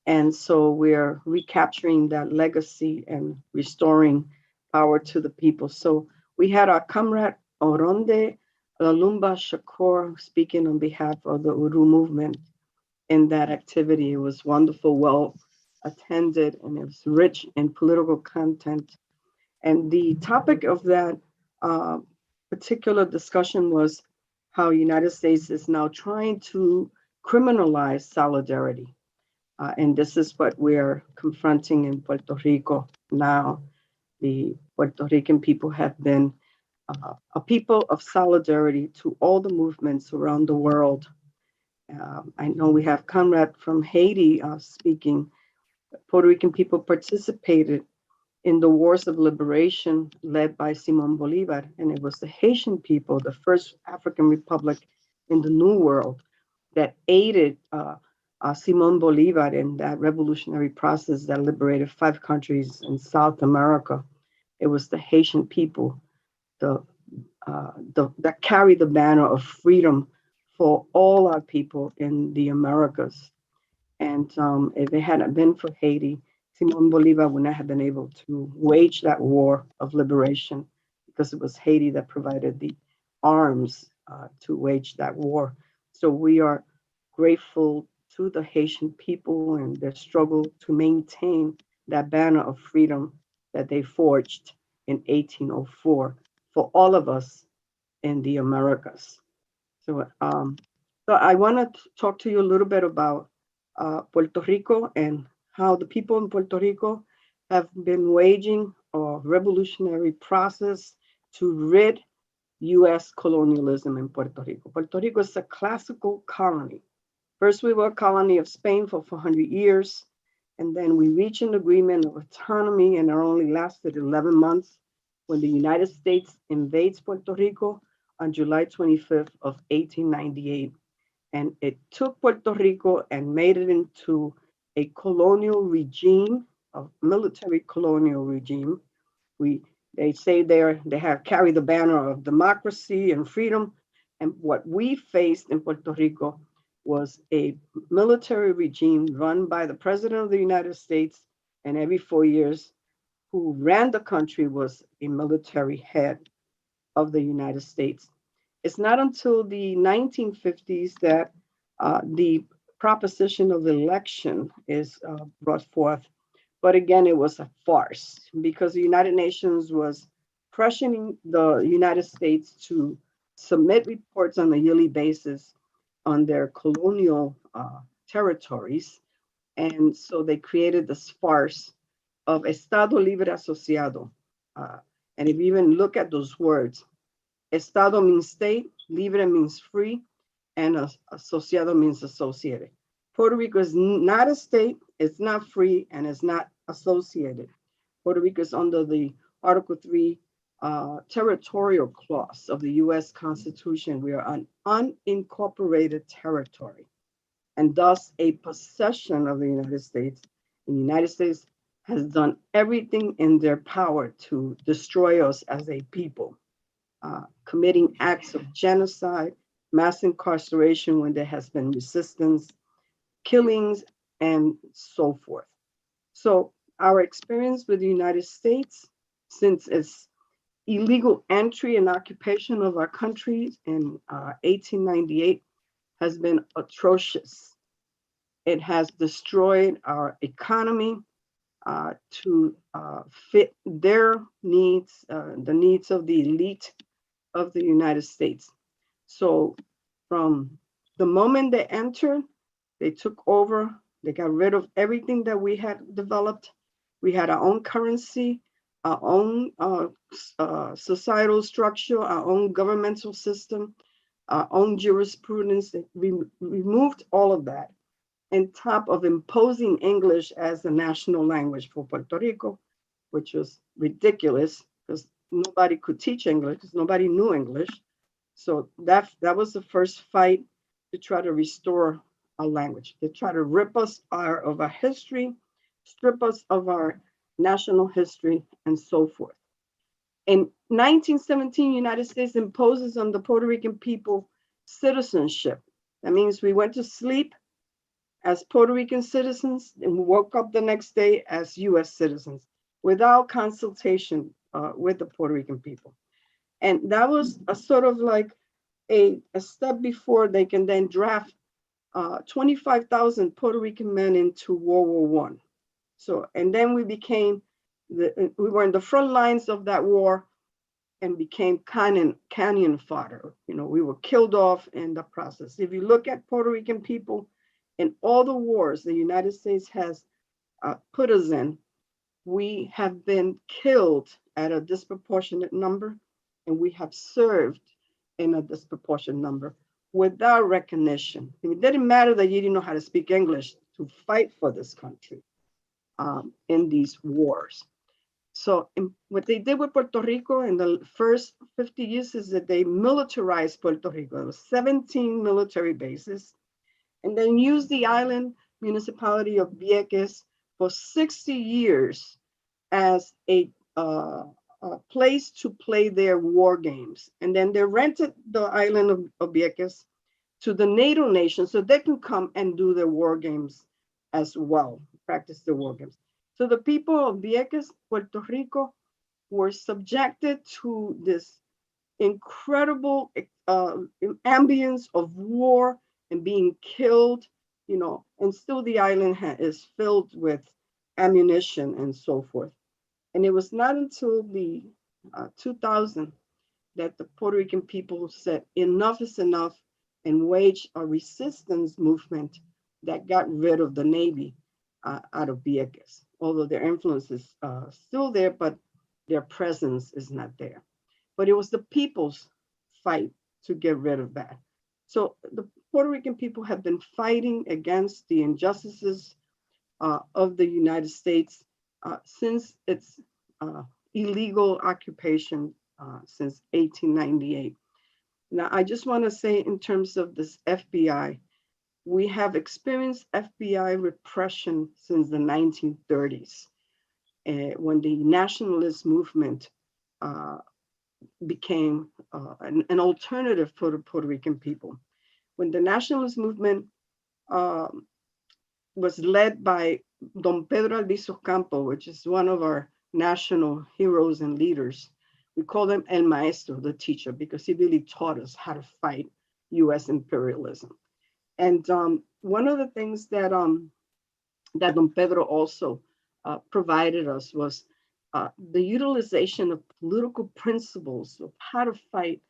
And so we're recapturing that legacy and restoring power to the people. So we had our Comrade Oronde Lalumba Shakur speaking on behalf of the Uhuru Movement in that activity. It was wonderful, well attended, and it was rich in political content. And the topic of that particular discussion was how United States is now trying to criminalize solidarity. And this is what we're confronting in Puerto Rico now. The Puerto Rican people have been a people of solidarity to all the movements around the world. I know we have Comrade from Haiti speaking. Puerto Rican people participated in the wars of liberation led by Simon Bolivar, and it was the Haitian people, the first African republic in the New World, that aided Simon Bolivar in that revolutionary process that liberated 5 countries in South America. It was the Haitian people that carried the banner of freedom for all our people in the Americas. And if it hadn't been for Haiti, Simon Bolivar would not have been able to wage that war of liberation, because it was Haiti that provided the arms to wage that war. So we are grateful to the Haitian people and their struggle to maintain that banner of freedom that they forged in 1804 for all of us in the Americas. So, so I want to talk to you a little bit about Puerto Rico and how the people in Puerto Rico have been waging a revolutionary process to rid U.S. colonialism in Puerto Rico. Puerto Rico is a classical colony. First, we were a colony of Spain for 400 years, and then we reached an agreement of autonomy, and it only lasted 11 months when the United States invades Puerto Rico on July 25th of 1898. And it took Puerto Rico and made it into a colonial regime, a military colonial regime. They say they have carried the banner of democracy and freedom. And what we faced in Puerto Rico was a military regime run by the President of the United States, and every 4 years, who ran the country was a military head of the United States. It's not until the 1950s that the proposition of election is brought forth. But again, it was a farce, because the United Nations was pressuring the United States to submit reports on a yearly basis on their colonial territories. And so they created this farce of Estado Libre Asociado. And if you even look at those words, Estado means state, libre means free, and asociado means associated. Puerto Rico is not a state, it's not free, and it's not associated. Puerto Rico is under the Article 3 territorial clause of the US Constitution. We are an unincorporated territory, and thus a possession of the United States. And the United States has done everything in their power to destroy us as a people, committing acts of genocide, mass incarceration when there has been resistance, killings, and so forth. So our experience with the United States, since its illegal entry and occupation of our country in 1898, has been atrocious. It has destroyed our economy to fit their needs, the needs of the elite of the United States. So from the moment they entered, they took over, they got rid of everything that we had developed. We had our own currency, our own societal structure, our own governmental system, our own jurisprudence. We removed all of that, on top of imposing English as the national language for Puerto Rico, which was ridiculous because nobody could teach English, because nobody knew English. So that was the first fight to try to restore our language, to try to rip us of our history, strip us of our national history, and so forth. In 1917, United States imposes on the Puerto Rican people citizenship. That means we went to sleep as Puerto Rican citizens and we woke up the next day as US citizens without consultation with the Puerto Rican people. And that was a sort of like a step before they can then draft 25,000 Puerto Rican men into World War I. So, and then we were in the front lines of that war and became cannon fodder. You know, we were killed off in the process. If you look at Puerto Rican people in all the wars the United States has put us in, we have been killed at a disproportionate number, and we have served in a disproportionate number without recognition. It didn't matter that you didn't know how to speak English to fight for this country in these wars. So what they did with Puerto Rico in the first 50 years is that they militarized Puerto Rico. There were 17 military bases. and then used the island municipality of Vieques for 60 years as a place to play their war games. And then they rented the island of Vieques to the NATO nations so they can come and do their war games as well, practice their war games. So the people of Vieques, Puerto Rico, were subjected to this incredible ambience of war and being killed, you know, and still the island is filled with ammunition and so forth. And it was not until the 2000 that the Puerto Rican people said enough is enough and waged a resistance movement that got rid of the Navy out of Vieques, although their influence is still there, but their presence is not there. But it was the people's fight to get rid of that. So the Puerto Rican people have been fighting against the injustices of the United States since its illegal occupation since 1898. Now, I just want to say in terms of this FBI, we have experienced FBI repression since the 1930s, when the nationalist movement became an alternative for the Puerto Rican people. When the nationalist movement was led by Don Pedro Albizu Campo, which is one of our national heroes and leaders. We call him El Maestro, the teacher, because he really taught us how to fight US imperialism. And one of the things that Don Pedro also provided us was the utilization of political principles of how to fight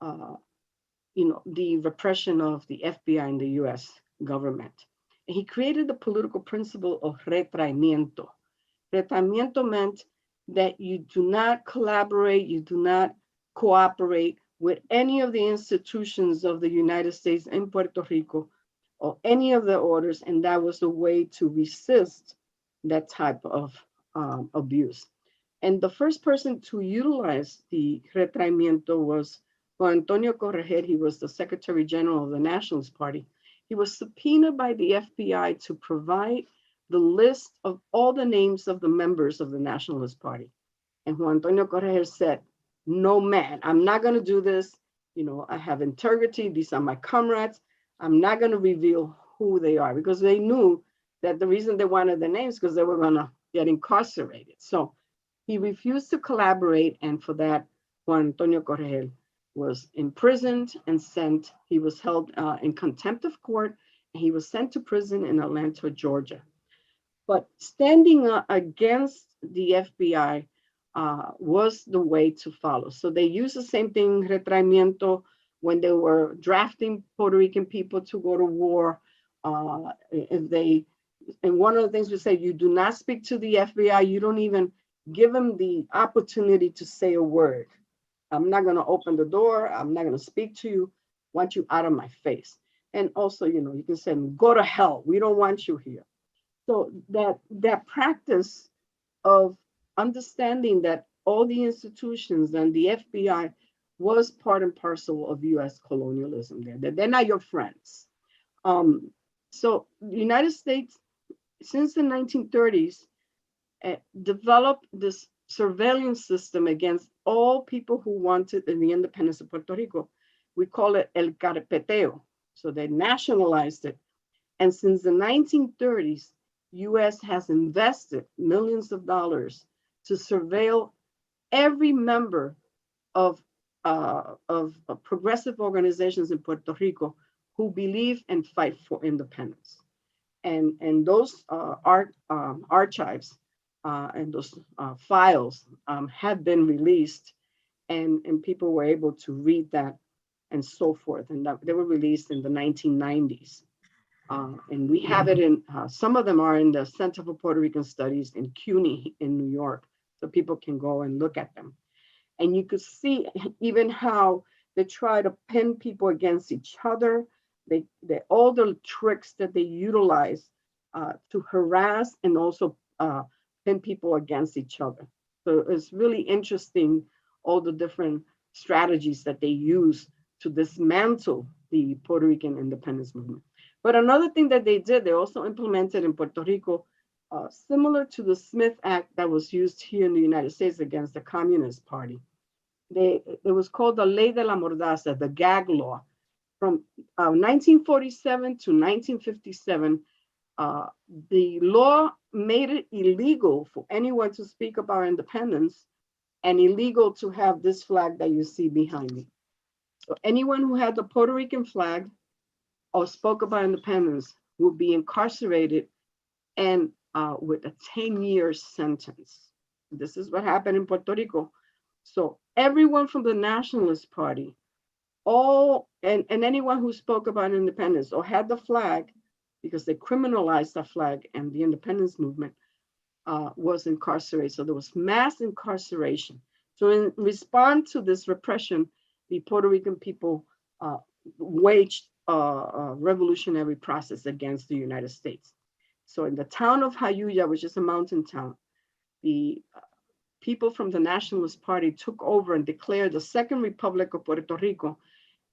the repression of the FBI and the US government. And he created the political principle of retraimiento. Retraimiento meant that you do not collaborate, you do not cooperate with any of the institutions of the United States in Puerto Rico or any of the orders, and that was a way to resist that type of abuse. And the first person to utilize the retraimiento was Juan Antonio Correger. He was the Secretary General of the Nationalist Party. He was subpoenaed by the FBI to provide the list of all the names of the members of the Nationalist Party. And Juan Antonio Correger said, no, man, I'm not going to do this. You know, I have integrity. These are my comrades. I'm not going to reveal who they are, because they knew that the reason they wanted the names because they were going to get incarcerated. So he refused to collaborate. And for that, Juan Antonio Correger was imprisoned and sent. He was held in contempt of court, and he was sent to prison in Atlanta, Georgia. But standing against the FBI was the way to follow. So they used the same thing, retraimiento, when they were drafting Puerto Rican people to go to war. And one of the things we say, you do not speak to the FBI. You don't even give them the opportunity to say a word. I'm not going to open the door. I'm not going to speak to you. I want you out of my face. And also, you know, you can say, go to hell. We don't want you here. So that practice of understanding that all the institutions and the FBI was part and parcel of US colonialism there, that they're not your friends. So the United States, since the 1930s, developed this surveillance system against all people who wanted in the independence of Puerto Rico. We call it el carpeteo. So they nationalized it. And since the 1930s, US has invested millions of dollars to surveil every member of progressive organizations in Puerto Rico who believe and fight for independence. And those archives and those files have been released, and people were able to read that and so forth. And they were released in the 1990s. And we have it in, some of them are in the Center for Puerto Rican Studies in CUNY in New York, so people can go and look at them. And you could see even how they try to pin people against each other. They all the tricks that they utilize to harass and also pin people against each other. So it's really interesting, all the different strategies that they use to dismantle the Puerto Rican independence movement. But another thing that they did, they also implemented in Puerto Rico, similar to the Smith Act that was used here in the United States against the Communist Party. It was called the Ley de la Mordaza, the gag law. From 1947 to 1957, the law made it illegal for anyone to speak about independence and illegal to have this flag that you see behind me. So anyone who had the Puerto Rican flag or spoke about independence would be incarcerated and with a 10-year sentence. This is what happened in Puerto Rico. So everyone from the Nationalist Party, and anyone who spoke about independence or had the flag, because they criminalized the flag and the independence movement, was incarcerated. So there was mass incarceration. So in response to this repression, the Puerto Rican people waged a revolutionary process against the United States. So in the town of Jayuya, which is a mountain town, the people from the Nationalist Party took over and declared the Second Republic of Puerto Rico.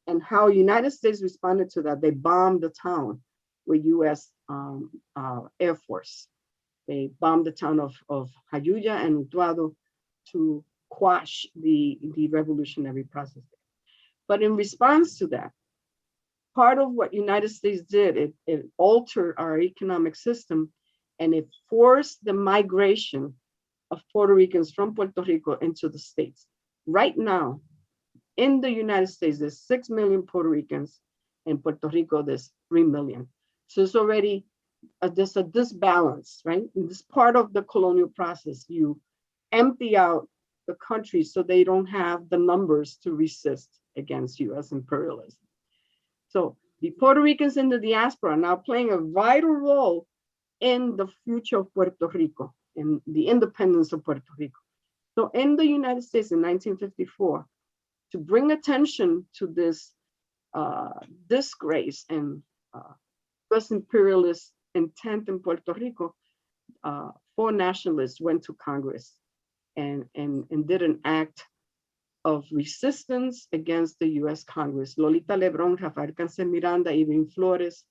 And how United States responded to that, they bombed the town with US Air Force. They bombed the town of Jayuya and Utuado to quash the revolutionary process. But in response to that, part of what United States did, it altered our economic system, and it forced the migration of Puerto Ricans from Puerto Rico into the States. Right now, in the United States, there's 6 million Puerto Ricans. In Puerto Rico, there's 3 million. So it's already there's a disbalance, right? In this part of the colonial process, you empty out the country so they don't have the numbers to resist against US imperialism. So the Puerto Ricans in the diaspora are now playing a vital role in the future of Puerto Rico, in the independence of Puerto Rico. So in the United States in 1954, to bring attention to this disgrace and US imperialist intent in Puerto Rico, 4 nationalists went to Congress and did an act of resistance against the US Congress. Lolita Lebron, Rafael Cancel Miranda, Irving Flores,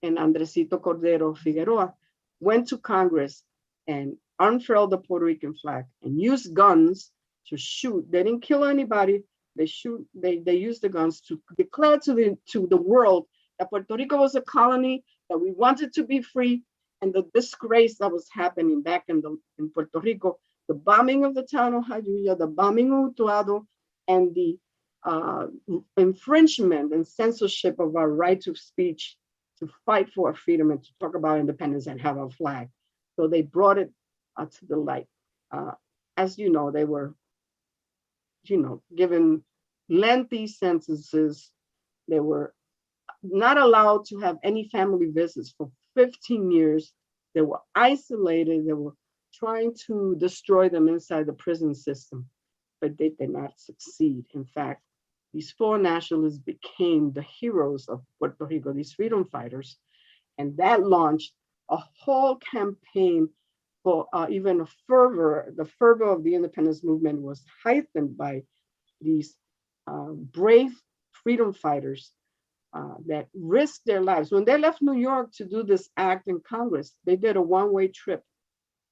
and Andresito Cordero Figueroa went to Congress and unfurled the Puerto Rican flag and used guns to shoot. They didn't kill anybody. They used the guns to declare to the world that Puerto Rico was a colony, that we wanted to be free, and the disgrace that was happening back in Puerto Rico, the bombing of the town of Jayuya, the bombing of Utuado, and the infringement and censorship of our right of speech to fight for our freedom and to talk about independence and have a flag. So they brought it to the light. As you know, they were, given lengthy sentences. They were not allowed to have any family visits for 15 years. They were isolated. They were trying to destroy them inside the prison system, but they did not succeed. In fact, these 4 nationalists became the heroes of Puerto Rico, these freedom fighters, and that launched a whole campaign for even a fervor. The fervor of the independence movement was heightened by these brave freedom fighters that risked their lives. When they left New York to do this act in Congress, they did a one-way trip.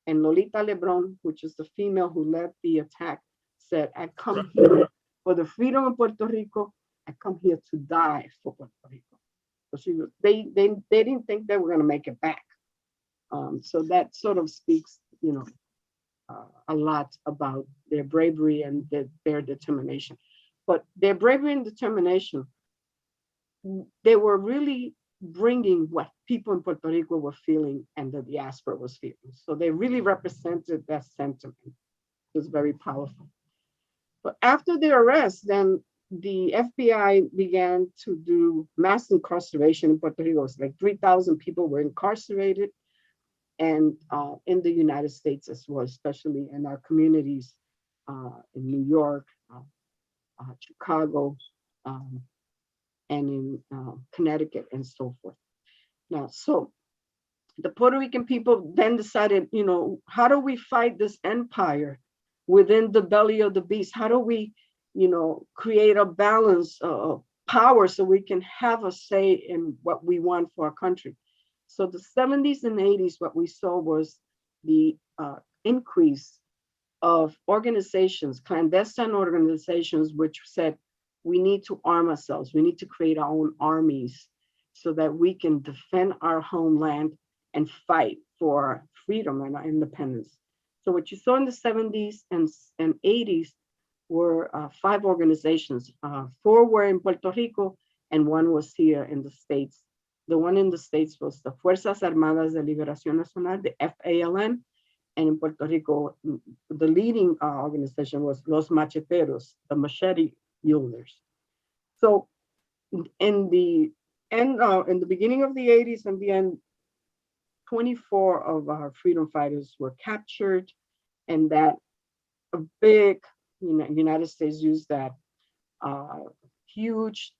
And Lolita Lebron, which is the female who led the attack, said, "I come here for the freedom of Puerto Rico. I come here to die for Puerto Rico." So they didn't think they were going to make it back. So that sort of speaks, a lot about their bravery and their determination. But their bravery and determination, they were really bringing what people in Puerto Rico were feeling and the diaspora was feeling. So they really represented that sentiment. It was very powerful. But after their arrest, then the FBI began to do mass incarceration in Puerto Rico. It was like 3,000 people were incarcerated, and in the United States as well, especially in our communities in New York, Chicago, and in Connecticut and so forth. Now, so the Puerto Rican people then decided, how do we fight this empire within the belly of the beast? How do we, create a balance, a power so we can have a say in what we want for our country. So the 70s and 80s, what we saw was the increase of organizations, clandestine organizations, which said, we need to arm ourselves. We need to create our own armies so that we can defend our homeland and fight for freedom and our independence. So what you saw in the 70s and 80s were 5 organizations. 4 were in Puerto Rico and 1 was here in the States. The one in the States was the Fuerzas Armadas de Liberación Nacional, the FALN, and in Puerto Rico, the leading organization was Los Macheteros, the machete wielders. So in the beginning of the 80s and the end, 24 of our freedom fighters were captured, and that a big, United States used that huge,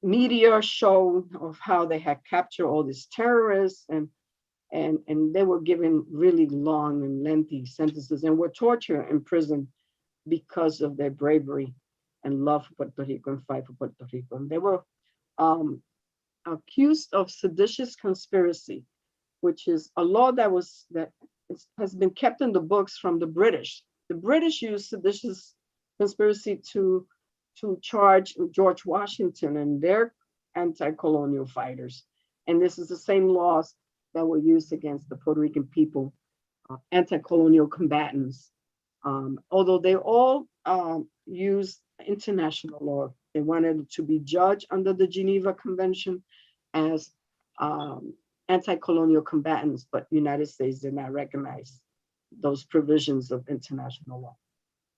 media show of how they had captured all these terrorists, and they were given really long and lengthy sentences and were tortured in prison because of their bravery and love for Puerto Rico and fight for Puerto Rico. And they were accused of seditious conspiracy, which is a law that has been kept in the books from the British. The British used seditious conspiracy to charge George Washington and their anti-colonial fighters. And this is the same laws that were used against the Puerto Rican people, anti-colonial combatants. Although they all used international law. They wanted to be judged under the Geneva Convention as anti-colonial combatants, but the United States did not recognize those provisions of international law.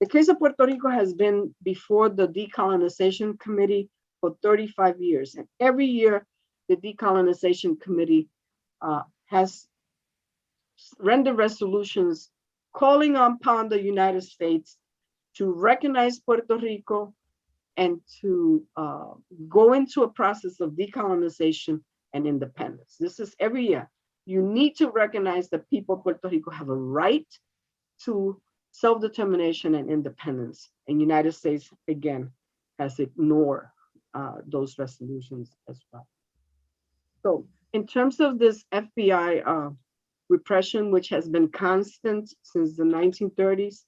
The case of Puerto Rico has been before the Decolonization Committee for 35 years. And every year, the Decolonization Committee has rendered resolutions calling upon the United States to recognize Puerto Rico and to go into a process of decolonization and independence. This is every year. You need to recognize that people of Puerto Rico have a right to self-determination and independence. And United States, again, has ignored those resolutions as well. So in terms of this FBI repression, which has been constant since the 1930s,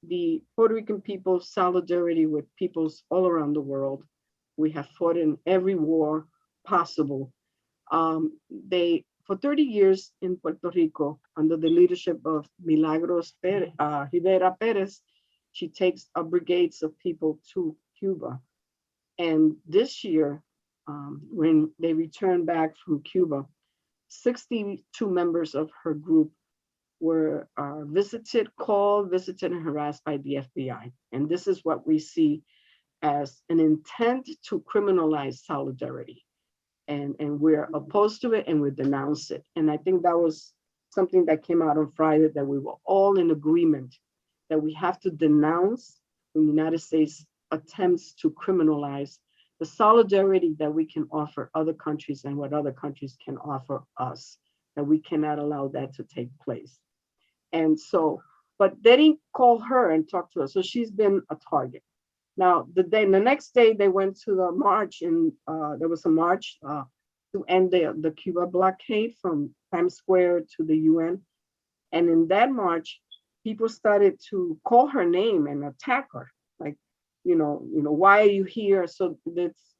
the Puerto Rican people's solidarity with peoples all around the world. We have fought in every war possible. For 30 years in Puerto Rico, under the leadership of Milagros Rivera Perez, she takes brigades of people to Cuba. And this year, when they returned back from Cuba, 62 members of her group were visited and harassed by the FBI. And this is what we see as an intent to criminalize solidarity. And we're opposed to it and we denounce it. And I think that was something that came out on Friday, that we were all in agreement that we have to denounce the United States attempts to criminalize the solidarity that we can offer other countries and what other countries can offer us, that we cannot allow that to take place. And so, but they didn't call her and talk to her. So she's been a target. Now, the next day they went to the march, and there was a march to end the Cuba blockade from Times Square to the UN. And in that march, people started to call her name and attack her. Like, why are you here? So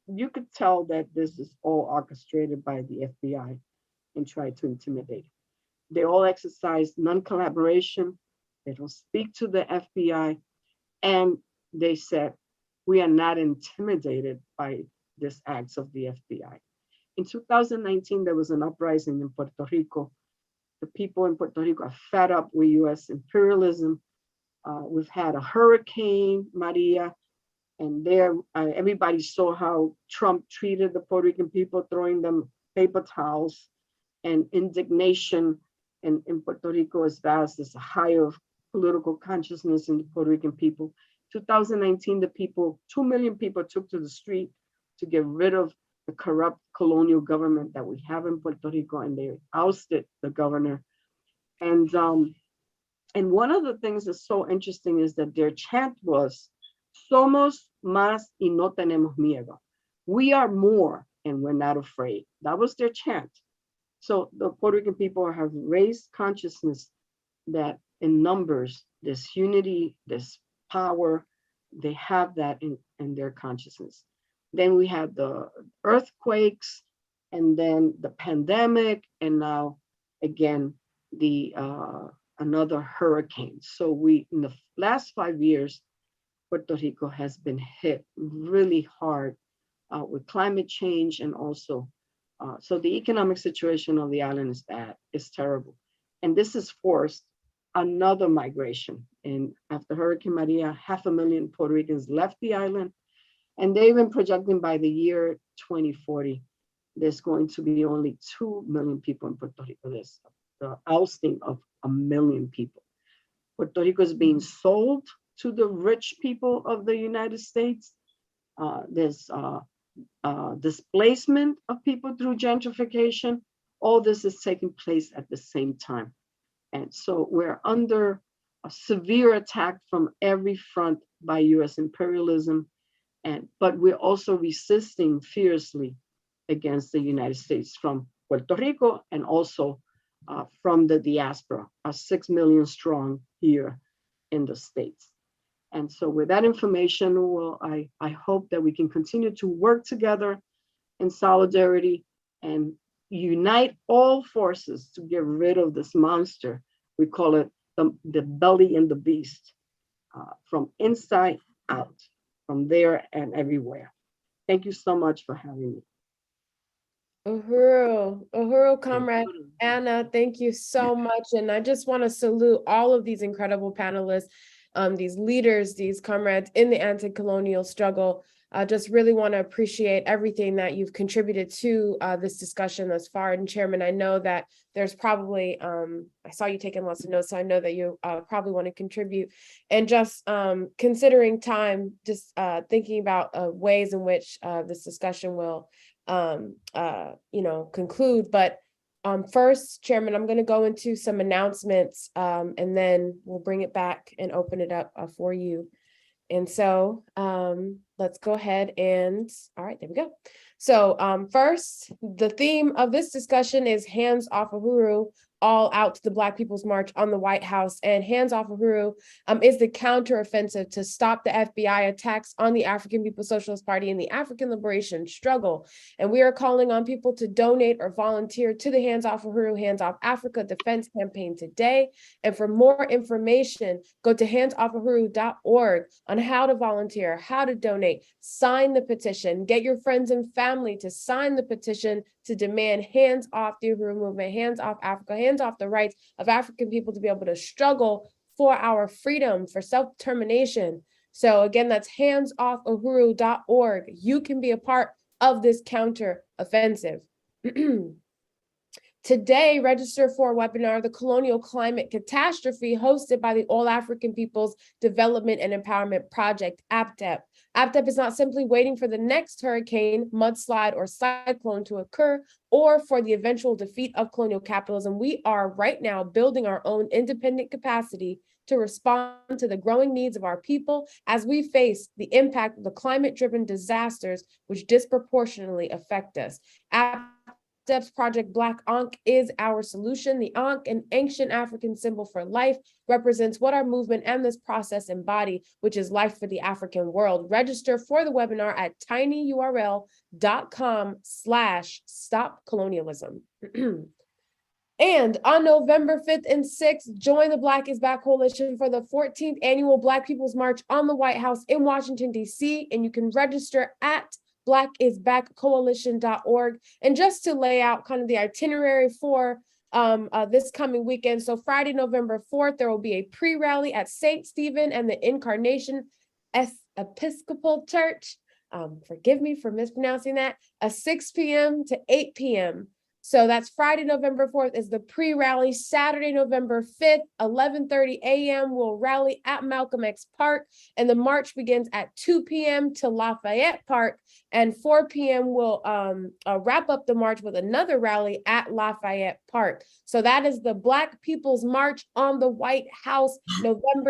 you could tell that this is all orchestrated by the FBI and tried to intimidate. They all exercise non-collaboration. They don't speak to the FBI. And they said, we are not intimidated by these acts of the FBI. In 2019, there was an uprising in Puerto Rico. The people in Puerto Rico are fed up with US imperialism. We've had a hurricane, Maria, and there everybody saw how Trump treated the Puerto Rican people, throwing them paper towels, and indignation in Puerto Rico is vast. There's a higher political consciousness in the Puerto Rican people. 2019, 2 million people took to the street to get rid of the corrupt colonial government that we have in Puerto Rico, and they ousted the governor. And one of the things that's so interesting is that their chant was Somos más y no tenemos miedo. We are more and we're not afraid. That was their chant. So the Puerto Rican people have raised consciousness that in numbers, this unity, this power, they have that in their consciousness. Then we had the earthquakes, and then the pandemic, and now again the another hurricane. So we, in the last 5 years, Puerto Rico has been hit really hard with climate change, and also so the economic situation of the island is bad, it's terrible. And this has forced another migration. And after Hurricane Maria, 500,000 Puerto Ricans left the island. And they've been projecting by the year 2040, there's going to be only 2 million people in Puerto Rico. There's the ousting of 1 million people. Puerto Rico is being sold to the rich people of the United States. There's displacement of people through gentrification. All this is taking place at the same time. And so we're under a severe attack from every front by US imperialism, but we're also resisting fiercely against the United States from Puerto Rico, and also from the diaspora, 6 million strong here in the States. And so with that information, I hope that we can continue to work together in solidarity and unite all forces to get rid of this monster. We call it the belly and the beast, from inside out, from there and everywhere. Thank you so much for having me. Uhuru, Comrade Ana, thank you so much. And I just want to salute all of these incredible panelists, these leaders, these comrades in the anti-colonial struggle. I just really want to appreciate everything that you've contributed to this discussion thus far. And Chairman, I know that there's probably, I saw you taking lots of notes, so I know that you probably want to contribute. And just considering time, just thinking about ways in which this discussion will conclude. But first, Chairman, I'm going to go into some announcements, and then we'll bring it back and open it up for you. And so let's go ahead and, all right, there we go. So first, the theme of this discussion is Hands Off Uhuru, all out to the Black People's March on the White House. And Hands Off Uhuru is the counteroffensive to stop the FBI attacks on the African People's Socialist Party and the African liberation struggle. And we are calling on people to donate or volunteer to the Hands Off Uhuru, Hands Off Africa Defense Campaign today. And for more information, go to handsoffuhuru.org on how to volunteer, how to donate, sign the petition, get your friends and family to sign the petition to demand hands off the Uhuru Movement, hands off Africa, hands off the rights of African people to be able to struggle for our freedom, for self-determination. So again, that's handsoffuhuru.org. You can be a part of this counter-offensive. Today, register for a webinar, The Colonial Climate Catastrophe, hosted by the All African Peoples Development and Empowerment Project, APDEP. APDEP is not simply waiting for the next hurricane, mudslide, or cyclone to occur, or for the eventual defeat of colonial capitalism. We are right now building our own independent capacity to respond to the growing needs of our people as we face the impact of the climate-driven disasters which disproportionately affect us. APDEP's Project Black Ankh is our solution. The Ankh, an ancient African symbol for life, represents what our movement and this process embody, which is life for the African world. Register for the webinar at tinyurl.com/stopcolonialism. And on November 5th and 6th, join the Black is Back Coalition for the 14th annual Black People's March on the White House in Washington, D.C. And you can register at blackisbackcoalition.org. And just to lay out kind of the itinerary for this coming weekend. So Friday, November 4th, there will be a pre-rally at St. Stephen and the Incarnation Episcopal Church. Forgive me for mispronouncing that. 6 p.m. to 8 p.m. So that's Friday, November 4th is the pre-rally. Saturday, November 5th, 11:30 a.m. we'll rally at Malcolm X Park. And the march begins at 2 p.m. to Lafayette Park. And 4 p.m. we'll wrap up the march with another rally at Lafayette Park. So that is the Black People's March on the White House,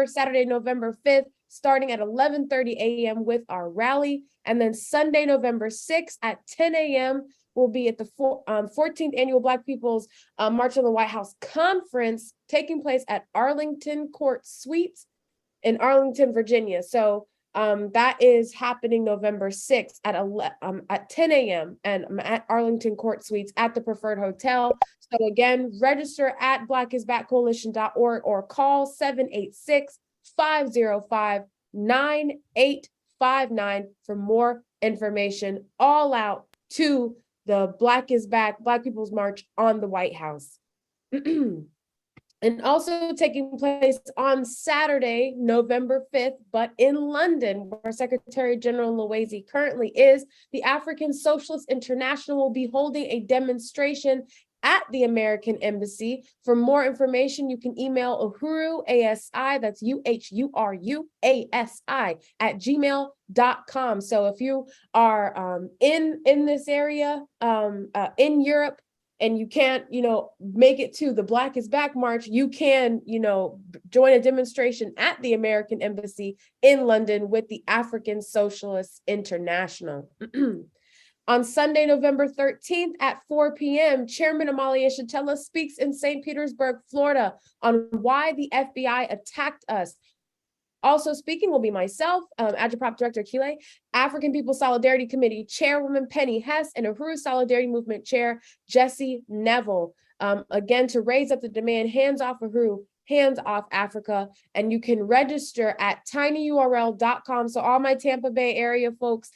Saturday, November 5th. starting at 11:30 a.m. with our rally. And then Sunday, November 6th at 10 a.m. will be at the 14th Annual Black People's March on the White House Conference, taking place at Arlington Court Suites in Arlington, Virginia. So that is happening November 6th at 10 a.m. and I'm at Arlington Court Suites at the Preferred Hotel. So again, register at blackisbackcoalition.org or call 786-505-9859 for more information. All out to the Black is Back, Black People's March on the White House. And also taking place on Saturday, November 5th, but in London, where Secretary General Luwezi currently is, the African Socialist International will be holding a demonstration at the American Embassy. For more information, you can email Uhuru, ASI, that's UHURU, ASI, @gmail.com. So if you are in this area, in Europe, and you can't, make it to the Black is Back March, you can, join a demonstration at the American Embassy in London with the African Socialist International. On Sunday, November 13th at 4 p.m., Chairman Omali Yeshitela speaks in St. Petersburg, Florida, on why the FBI attacked us. Also speaking will be myself, Agitprop Director Kile, African People Solidarity Committee Chairwoman Penny Hess, and Uhuru Solidarity Movement Chair Jesse Neville. Again, to raise up the demand, hands off Uhuru, hands off Africa, and you can register at tinyurl.com. So all my Tampa Bay area folks,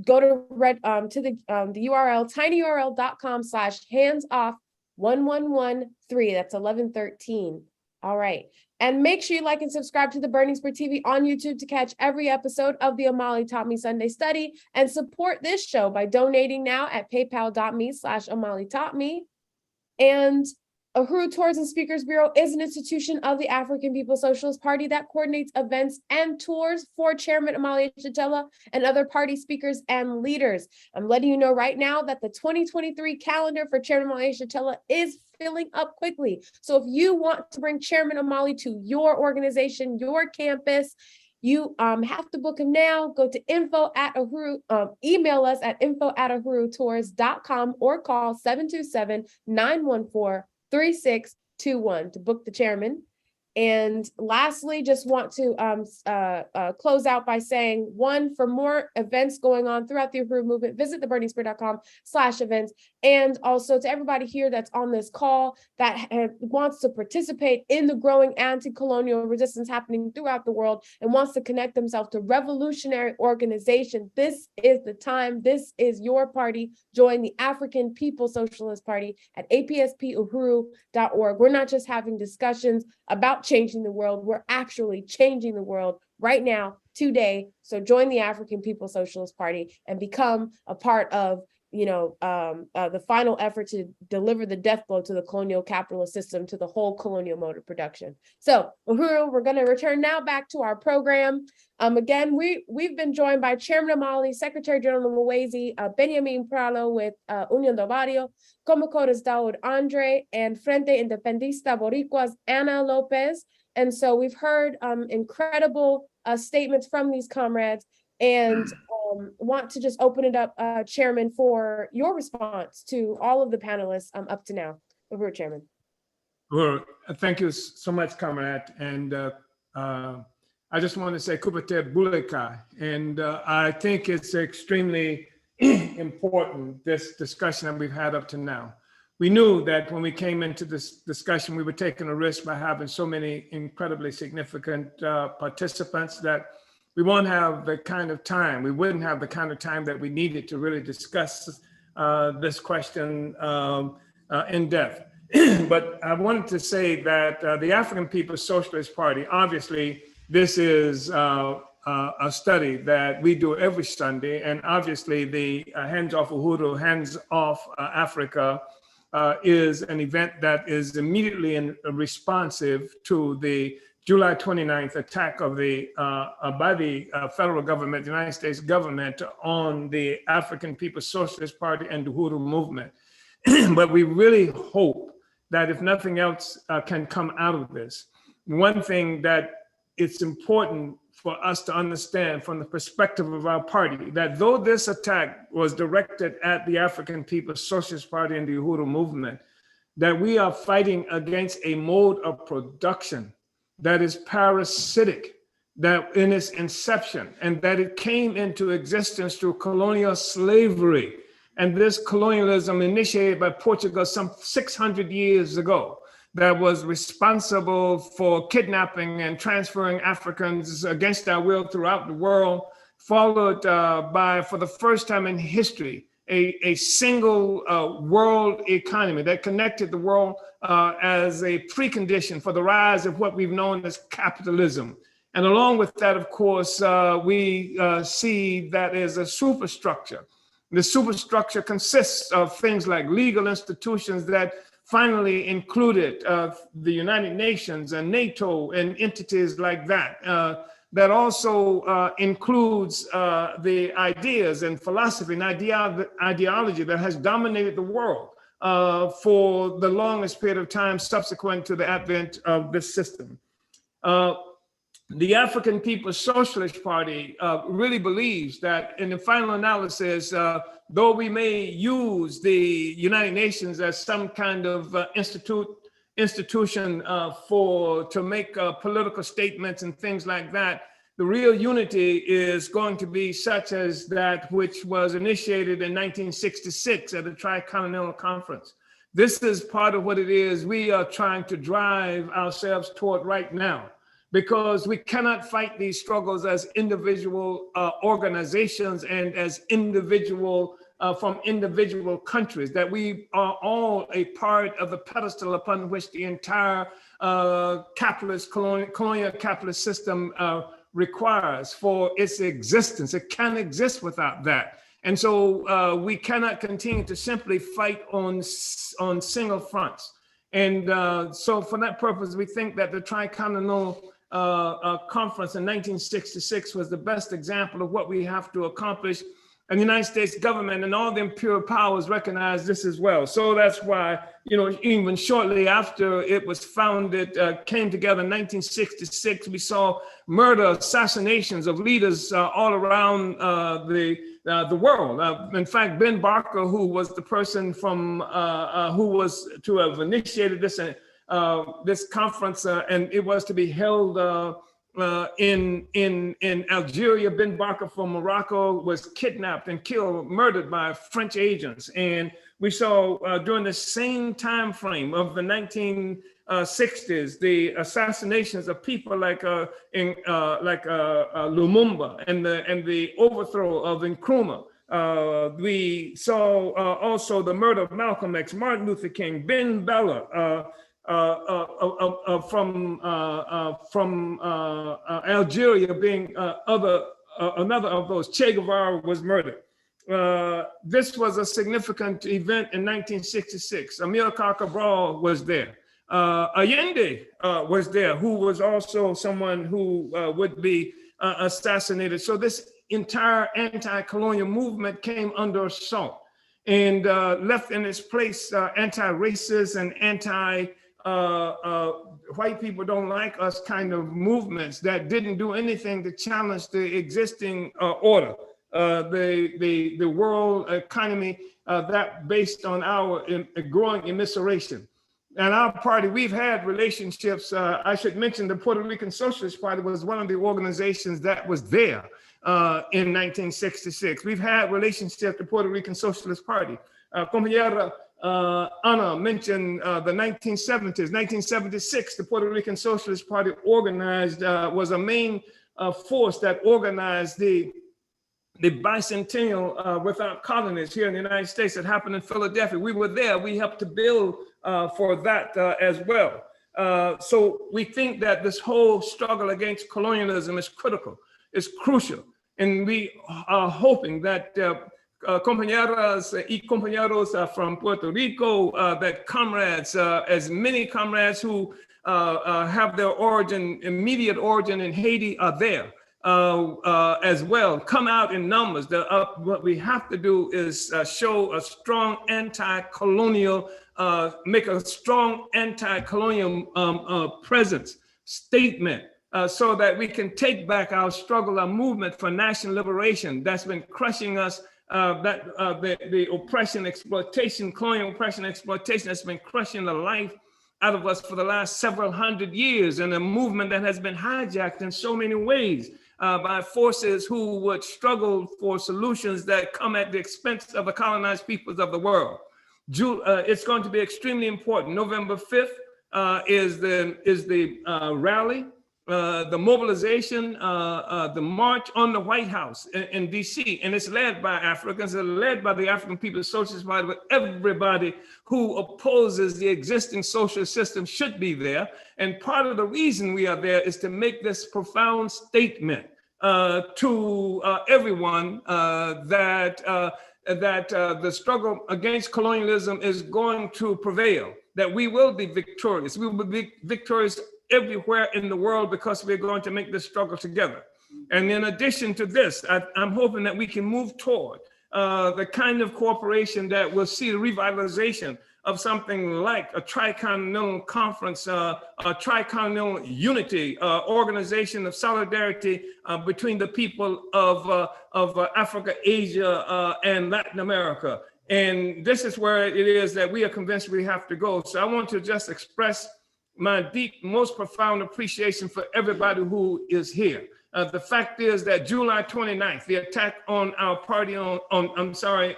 go to the URL tinyurl.com/hands-off1113. That's 1113. All right. And make sure you like and subscribe to the Burning Spear TV on YouTube to catch every episode of the Omali Taught Me Sunday Study, and support this show by donating now at paypal.me/Omali Taught Me. And Uhuru Tours and Speakers Bureau is an institution of the African People's Socialist Party that coordinates events and tours for Chairman Omali Yeshitela and other party speakers and leaders. I'm letting you know right now that the 2023 calendar for Chairman Omali Yeshitela is filling up quickly. So if you want to bring Chairman Omali to your organization, your campus, you have to book him now. Go to info@Uhuru, email us at info@uhurutours.com or call 727-914-3621 to book the chairman. And lastly, just want to close out by saying, one, for more events going on throughout the Uhuru Movement, visit theburningspear.com/events. And also to everybody here that's on this call that wants to participate in the growing anti-colonial resistance happening throughout the world and wants to connect themselves to revolutionary organization, this is the time. This is your party. Join the African People's Socialist Party at apspuhuru.org. We're not just having discussions about changing the world, we're actually changing the world right now, today. So join the African People's Socialist Party and become a part of the final effort to deliver the death blow to the colonial capitalist system, to the whole colonial mode of production. So Uhuru, we're going to return now back to our program. Again, we've been joined by Chairman Omali, Secretary General Luwezi, Benjamin Prado with Unión de Barrio, Komokoda's Dahoud Andre, and Frente Independentista Boricua's Ana Lopez. And so we've heard incredible statements from these comrades, and want to just open it up, Chairman, for your response to all of the panelists up to now. Over, Chairman. Well, thank you so much, comrade. And I just want to say Kupate Buleka. And I think it's extremely important, this discussion that we've had up to now. We knew that when we came into this discussion, we were taking a risk by having so many incredibly significant participants that we won't have the kind of time, we wouldn't have the kind of time that we needed to really discuss this question in depth. But I wanted to say that the African People's Socialist Party, obviously, this is a study that we do every Sunday, and obviously the Hands Off Uhuru, Hands Off Africa is an event that is immediately responsive to the July 29th attack of by the federal government, the United States government, on the African People's Socialist Party and the Uhuru Movement. But we really hope that if nothing else can come out of this, one thing that it's important for us to understand from the perspective of our party that though this attack was directed at the African People's Socialist Party and the Uhuru Movement, that we are fighting against a mode of production that is parasitic, that in its inception, and that it came into existence through colonial slavery. And this colonialism initiated by Portugal some 600 years ago, that was responsible for kidnapping and transferring Africans against our will throughout the world, followed by, for the first time in history, a single world economy that connected the world as a precondition for the rise of what we've known as capitalism. And along with that, of course, we see that as a superstructure. The superstructure consists of things like legal institutions that finally included the United Nations and NATO and entities like that. That also includes the ideas and philosophy and ideology that has dominated the world for the longest period of time subsequent to the advent of this system. The African People's Socialist Party really believes that in the final analysis, though we may use the United Nations as some kind of institution to make political statements and things like that, the real unity is going to be such as that which was initiated in 1966 at the Tri-Continental Conference. This is part of what it is we are trying to drive ourselves toward right now, because we cannot fight these struggles as individual organizations and as individual from individual countries, that we are all a part of the pedestal upon which the entire capitalist, colonial capitalist system requires for its existence. It can't exist without that. And so we cannot continue to simply fight on single fronts. And so for that purpose, we think that the Tri-Continental Conference in 1966 was the best example of what we have to accomplish. And the United States government and all the imperial powers recognize this as well. So that's why, even shortly after it was founded, came together in 1966, we saw murder, assassinations of leaders all around the world. In fact, Ben Barker, who was the person from who was to have initiated this this conference, and it was to be held in Algeria. Ben Barker from Morocco was kidnapped and killed, murdered by French agents. And we saw during the same time frame of the 1960s, the assassinations of people like Lumumba and the overthrow of Nkrumah. We saw also the murder of Malcolm X, Martin Luther King, Ben Bella, from Algeria being another of those. Che Guevara was murdered. This was a significant event in 1966. Amilcar Cabral was there. Allende was there, who was also someone who would be assassinated. So this entire anti-colonial movement came under assault and left in its place anti-racist and white people don't like us kind of movements that didn't do anything to challenge the existing order, the world economy that based on our growing immiseration. And our party, we've had relationships. I should mention the Puerto Rican Socialist Party was one of the organizations that was there in 1966. We've had relationships with the Puerto Rican Socialist Party. Compañera Ana mentioned the 1970s. 1976, the Puerto Rican Socialist Party organized, was a main force that organized the bicentennial without colonies here in the United States that happened in Philadelphia. We were there. We helped to build for that as well. So we think that this whole struggle against colonialism is critical, is crucial. And we are hoping that compañeras y compañeros from Puerto Rico, that comrades, as many comrades who have their immediate origin in Haiti are there as well, come out in numbers. What we have to do is show a strong anti-colonial, make a strong anti-colonial presence, statement, so that we can take back our struggle, our movement for national liberation that's been crushing us, the oppression, exploitation, colonial oppression, exploitation that's been crushing the life out of us for the last several hundred years, and a movement that has been hijacked in so many ways by forces who would struggle for solutions that come at the expense of the colonized peoples of the world. It's going to be extremely important. November 5th is the rally, the mobilization, the march on the White House in DC, and it's led by Africans, it's led by the African People's Socialist Party, but everybody who opposes the existing social system should be there. And part of the reason we are there is to make this profound statement to everyone that the struggle against colonialism is going to prevail, that we will be victorious. We will be victorious everywhere in the world because we're going to make this struggle together. And in addition to this, I'm hoping that we can move toward the kind of cooperation that will see the revitalization of something like a tricontinental conference, a tricontinental unity, organization of solidarity between the people of Africa, Asia, and Latin America. And this is where it is that we are convinced we have to go. So I want to just express my deep, most profound appreciation for everybody who is here. The fact is that July 29th, the attack on our party on July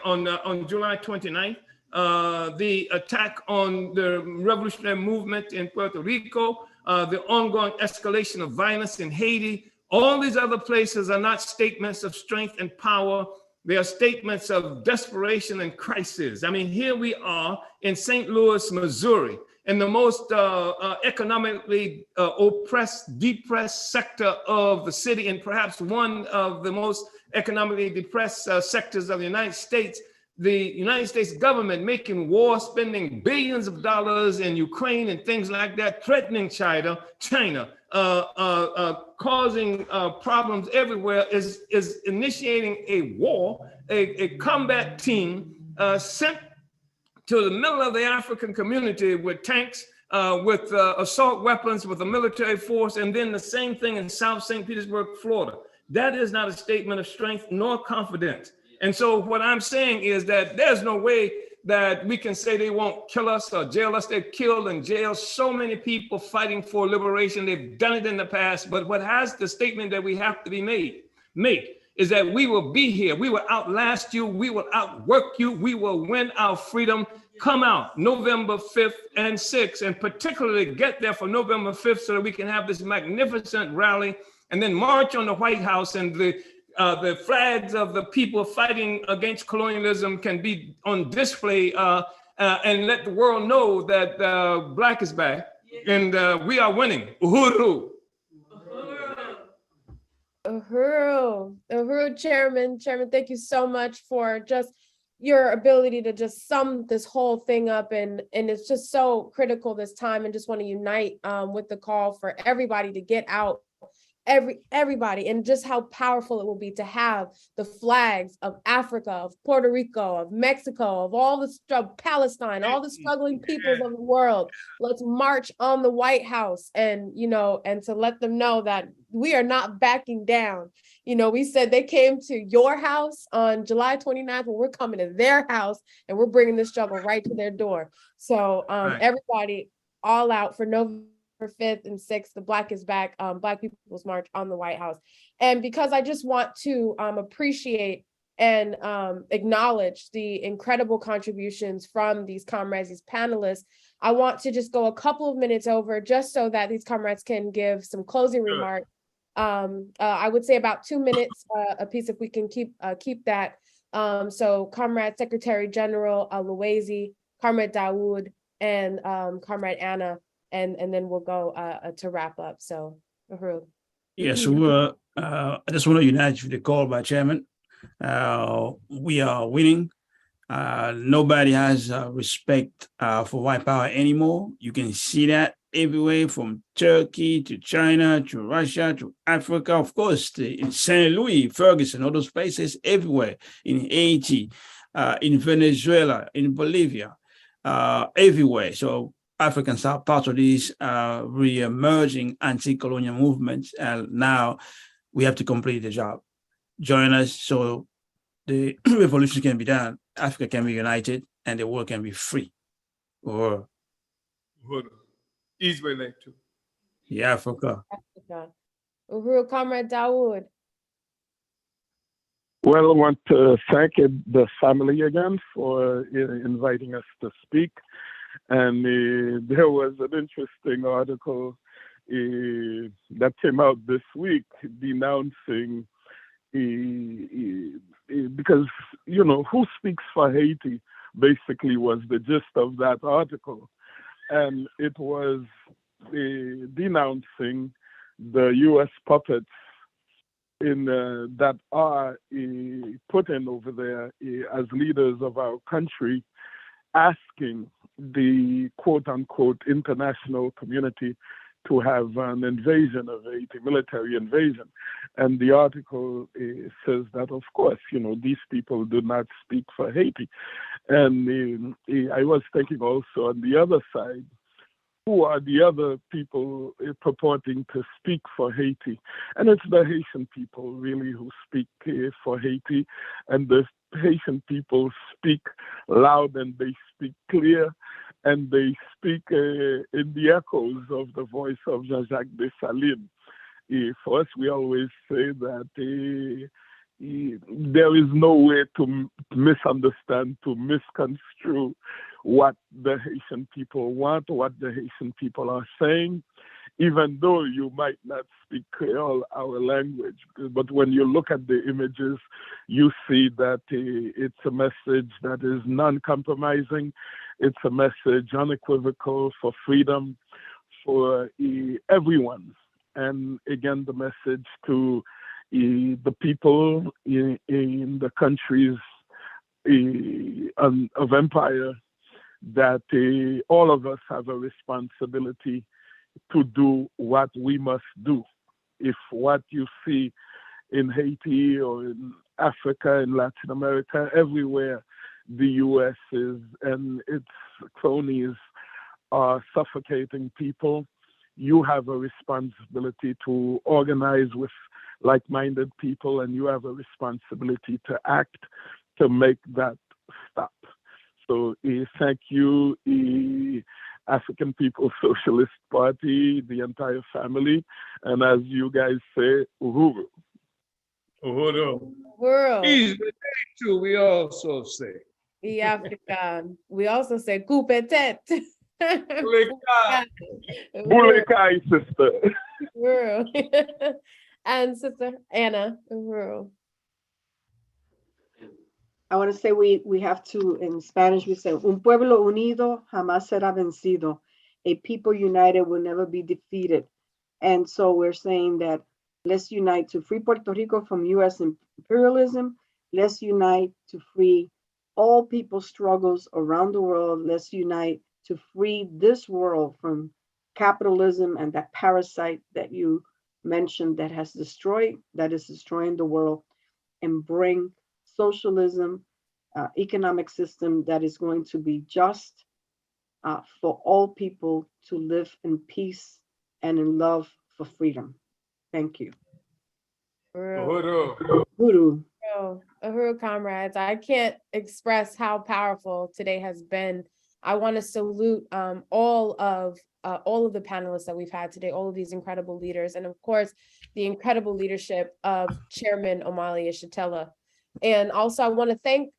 29th, the attack on the revolutionary movement in Puerto Rico, the ongoing escalation of violence in Haiti, all these other places are not statements of strength and power. They are statements of desperation and crisis. I mean, here we are in St. Louis, Missouri, in the most economically oppressed, depressed sector of the city, and perhaps one of the most economically depressed sectors of the United States. The United States government making war, spending billions of dollars in Ukraine and things like that, threatening China, causing problems everywhere, is initiating a war, a combat team sent to the middle of the African community with tanks, with assault weapons, with a military force, and then the same thing in South St. Petersburg, Florida. That is not a statement of strength nor confidence. And so what I'm saying is that there's no way that we can say they won't kill us or jail us. They've killed and jailed so many people fighting for liberation. They've done it in the past. But what has the statement that we have to be made is that we will be here. We will outlast you. We will outwork you. We will win our freedom. Come out November 5th and 6th, and particularly get there for November 5th so that we can have this magnificent rally and then march on the White House, and the flags of the people fighting against colonialism can be on display, and let the world know that Black is back, and we are winning. Uhuru. Uhuru, Chairman, thank you so much for just your ability to just sum this whole thing up, and it's just so critical this time, and just want to unite with the call for everybody to get out, everybody, and just how powerful it will be to have the flags of Africa, of Puerto Rico, of Mexico, of all the Palestine, all the struggling peoples of the world. Let's march on the White House, and and to let them know that we are not backing down. We said they came to your house on July 29th, but we're coming to their house, and we're bringing this struggle right to their door. So everybody all out for November 5th and 6th, the Black is Back, Black People's March on the White House. And because I just want to appreciate and acknowledge the incredible contributions from these comrades, these panelists, I want to just go a couple of minutes over just so that these comrades can give some closing remarks. I would say about 2 minutes a piece if we can keep that. So Comrade Secretary General Luwezi, Comrade Dahoud, and Comrade Ana, and then we'll go to wrap up. So, Uhuru. Yes, I just want to unite with the call by Chairman. We are winning. Nobody has respect for white power anymore. You can see that everywhere, from Turkey to China to Russia to Africa, of course, in St. Louis, Ferguson, all those places everywhere, in Haiti, in Venezuela, in Bolivia, everywhere. So Africans are part of these re-emerging anti-colonial movements, and now we have to complete the job. Join us so the revolution can be done, Africa can be united, and the world can be free. Or Israel too. Yeah, Africa. Uhuru, Comrade Dahoud. Well, I want to thank the family again for inviting us to speak. And there was an interesting article that came out this week denouncing, because, you know, who speaks for Haiti basically was the gist of that article. And it was denouncing the U.S. puppets that are put in over there as leaders of our country, asking the quote-unquote international community to have an invasion of Haiti, military invasion. And the article says that, of course, you know, these people do not speak for Haiti. And I was thinking also on the other side, who are the other people purporting to speak for Haiti? And it's the Haitian people really who speak for Haiti. And the Haitian people speak loud and they speak clear, and they speak in the echoes of the voice of Jean-Jacques Dessalines. For us, we always say that there is no way to misunderstand, to misconstrue what the Haitian people want, what the Haitian people are saying, even though you might not speak Creole, our language. But when you look at the images, you see that it's a message that is non-compromising. It's a message unequivocal for freedom for everyone. And again, the message to the people in the countries of empire, that all of us have a responsibility to do what we must do. If what you see in Haiti or in Africa, in Latin America, everywhere the U.S. is and its cronies are suffocating people, you have a responsibility to organize with like-minded people, and you have a responsibility to act to make that stop. So thank you, African People's Socialist Party, the entire family, and as you guys say, Uhuru. Uhuru. Uhuru. Israel too, we also say. The African. We also say coupe-tête. Bulekai, sister. Uhuru. And Sister Ana. Uhuru. I want to say we have to, in Spanish, we say, un pueblo unido jamás será vencido. A people united will never be defeated. And so we're saying that let's unite to free Puerto Rico from U.S. imperialism. Let's unite to free all people's struggles around the world. Let's unite to free this world from capitalism and that parasite that you mentioned that is destroying the world, and bring socialism, economic system that is going to be just for all people to live in peace and in love for freedom. Thank you. Uhuru. Uhuru. Uhuru, comrades, I can't express how powerful today has been. I want to salute all of the panelists that we've had today, all of these incredible leaders, and of course, the incredible leadership of Chairman Omali Yeshitela. And also, I want to thank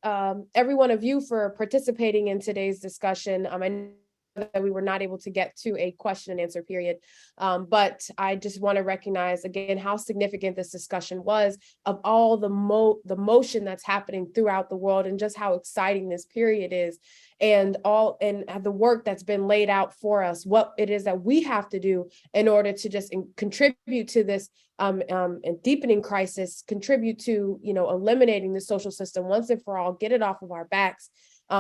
every one of you for participating in today's discussion. I know that we were not able to get to a question and answer period, but I just want to recognize again how significant this discussion was, of all the motion that's happening throughout the world, and just how exciting this period is, and the work that's been laid out for us, what it is that we have to do in order to just contribute to this and deepening crisis, contribute to eliminating the social system once and for all, get it off of our backs.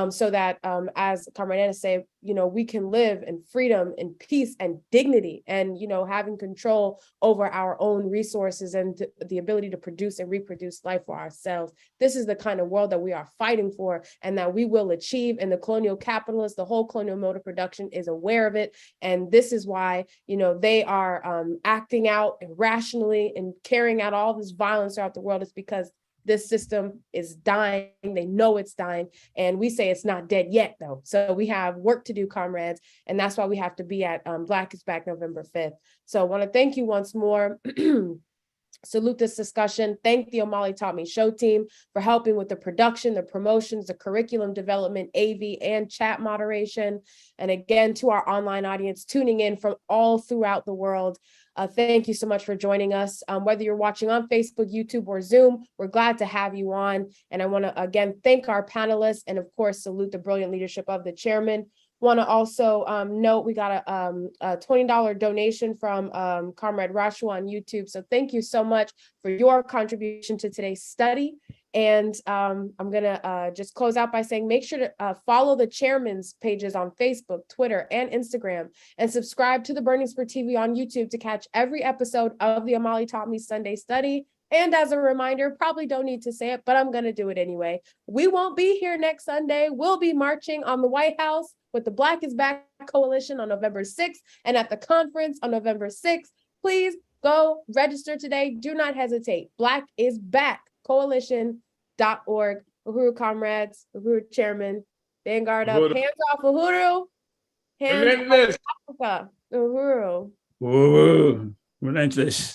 so that, as Comrade Ana say, we can live in freedom and peace and dignity, and, having control over our own resources and the ability to produce and reproduce life for ourselves. This is the kind of world that we are fighting for and that we will achieve. And the colonial capitalists, the whole colonial mode of production, is aware of it. And this is why, they are acting out irrationally and carrying out all this violence throughout the world. Is because this system is dying. They know it's dying. And we say it's not dead yet, though. So we have work to do, comrades. And that's why we have to be at Black is Back November 5th. So I want to thank you once more. Salute this discussion. Thank the Omali Taught Me Show team for helping with the production, the promotions, the curriculum development, AV, and chat moderation. And again, to our online audience tuning in from all throughout the world, thank you so much for joining us. Whether you're watching on Facebook, YouTube, or Zoom, we're glad to have you on. And I want to again thank our panelists and, of course, salute the brilliant leadership of the chairman. Want to also note we got a $20 donation from Comrade Rashu on YouTube. So thank you so much for your contribution to today's study. And I'm going to just close out by saying, make sure to follow the chairman's pages on Facebook, Twitter, and Instagram, and subscribe to the Burning Spur TV on YouTube to catch every episode of the Omali Taught Me Sunday Study. And as a reminder, probably don't need to say it, but I'm going to do it anyway. We won't be here next Sunday. We'll be marching on the White House with the Black is Back Coalition on November 6th and at the conference on November 6th. Please go register today. Do not hesitate. Black is Back Coalition.org. Uhuru comrades, Uhuru chairman, Vanguard up. Uhuru. Hands off Uhuru. Hands off Africa. Uhuru. Whoa, relentless.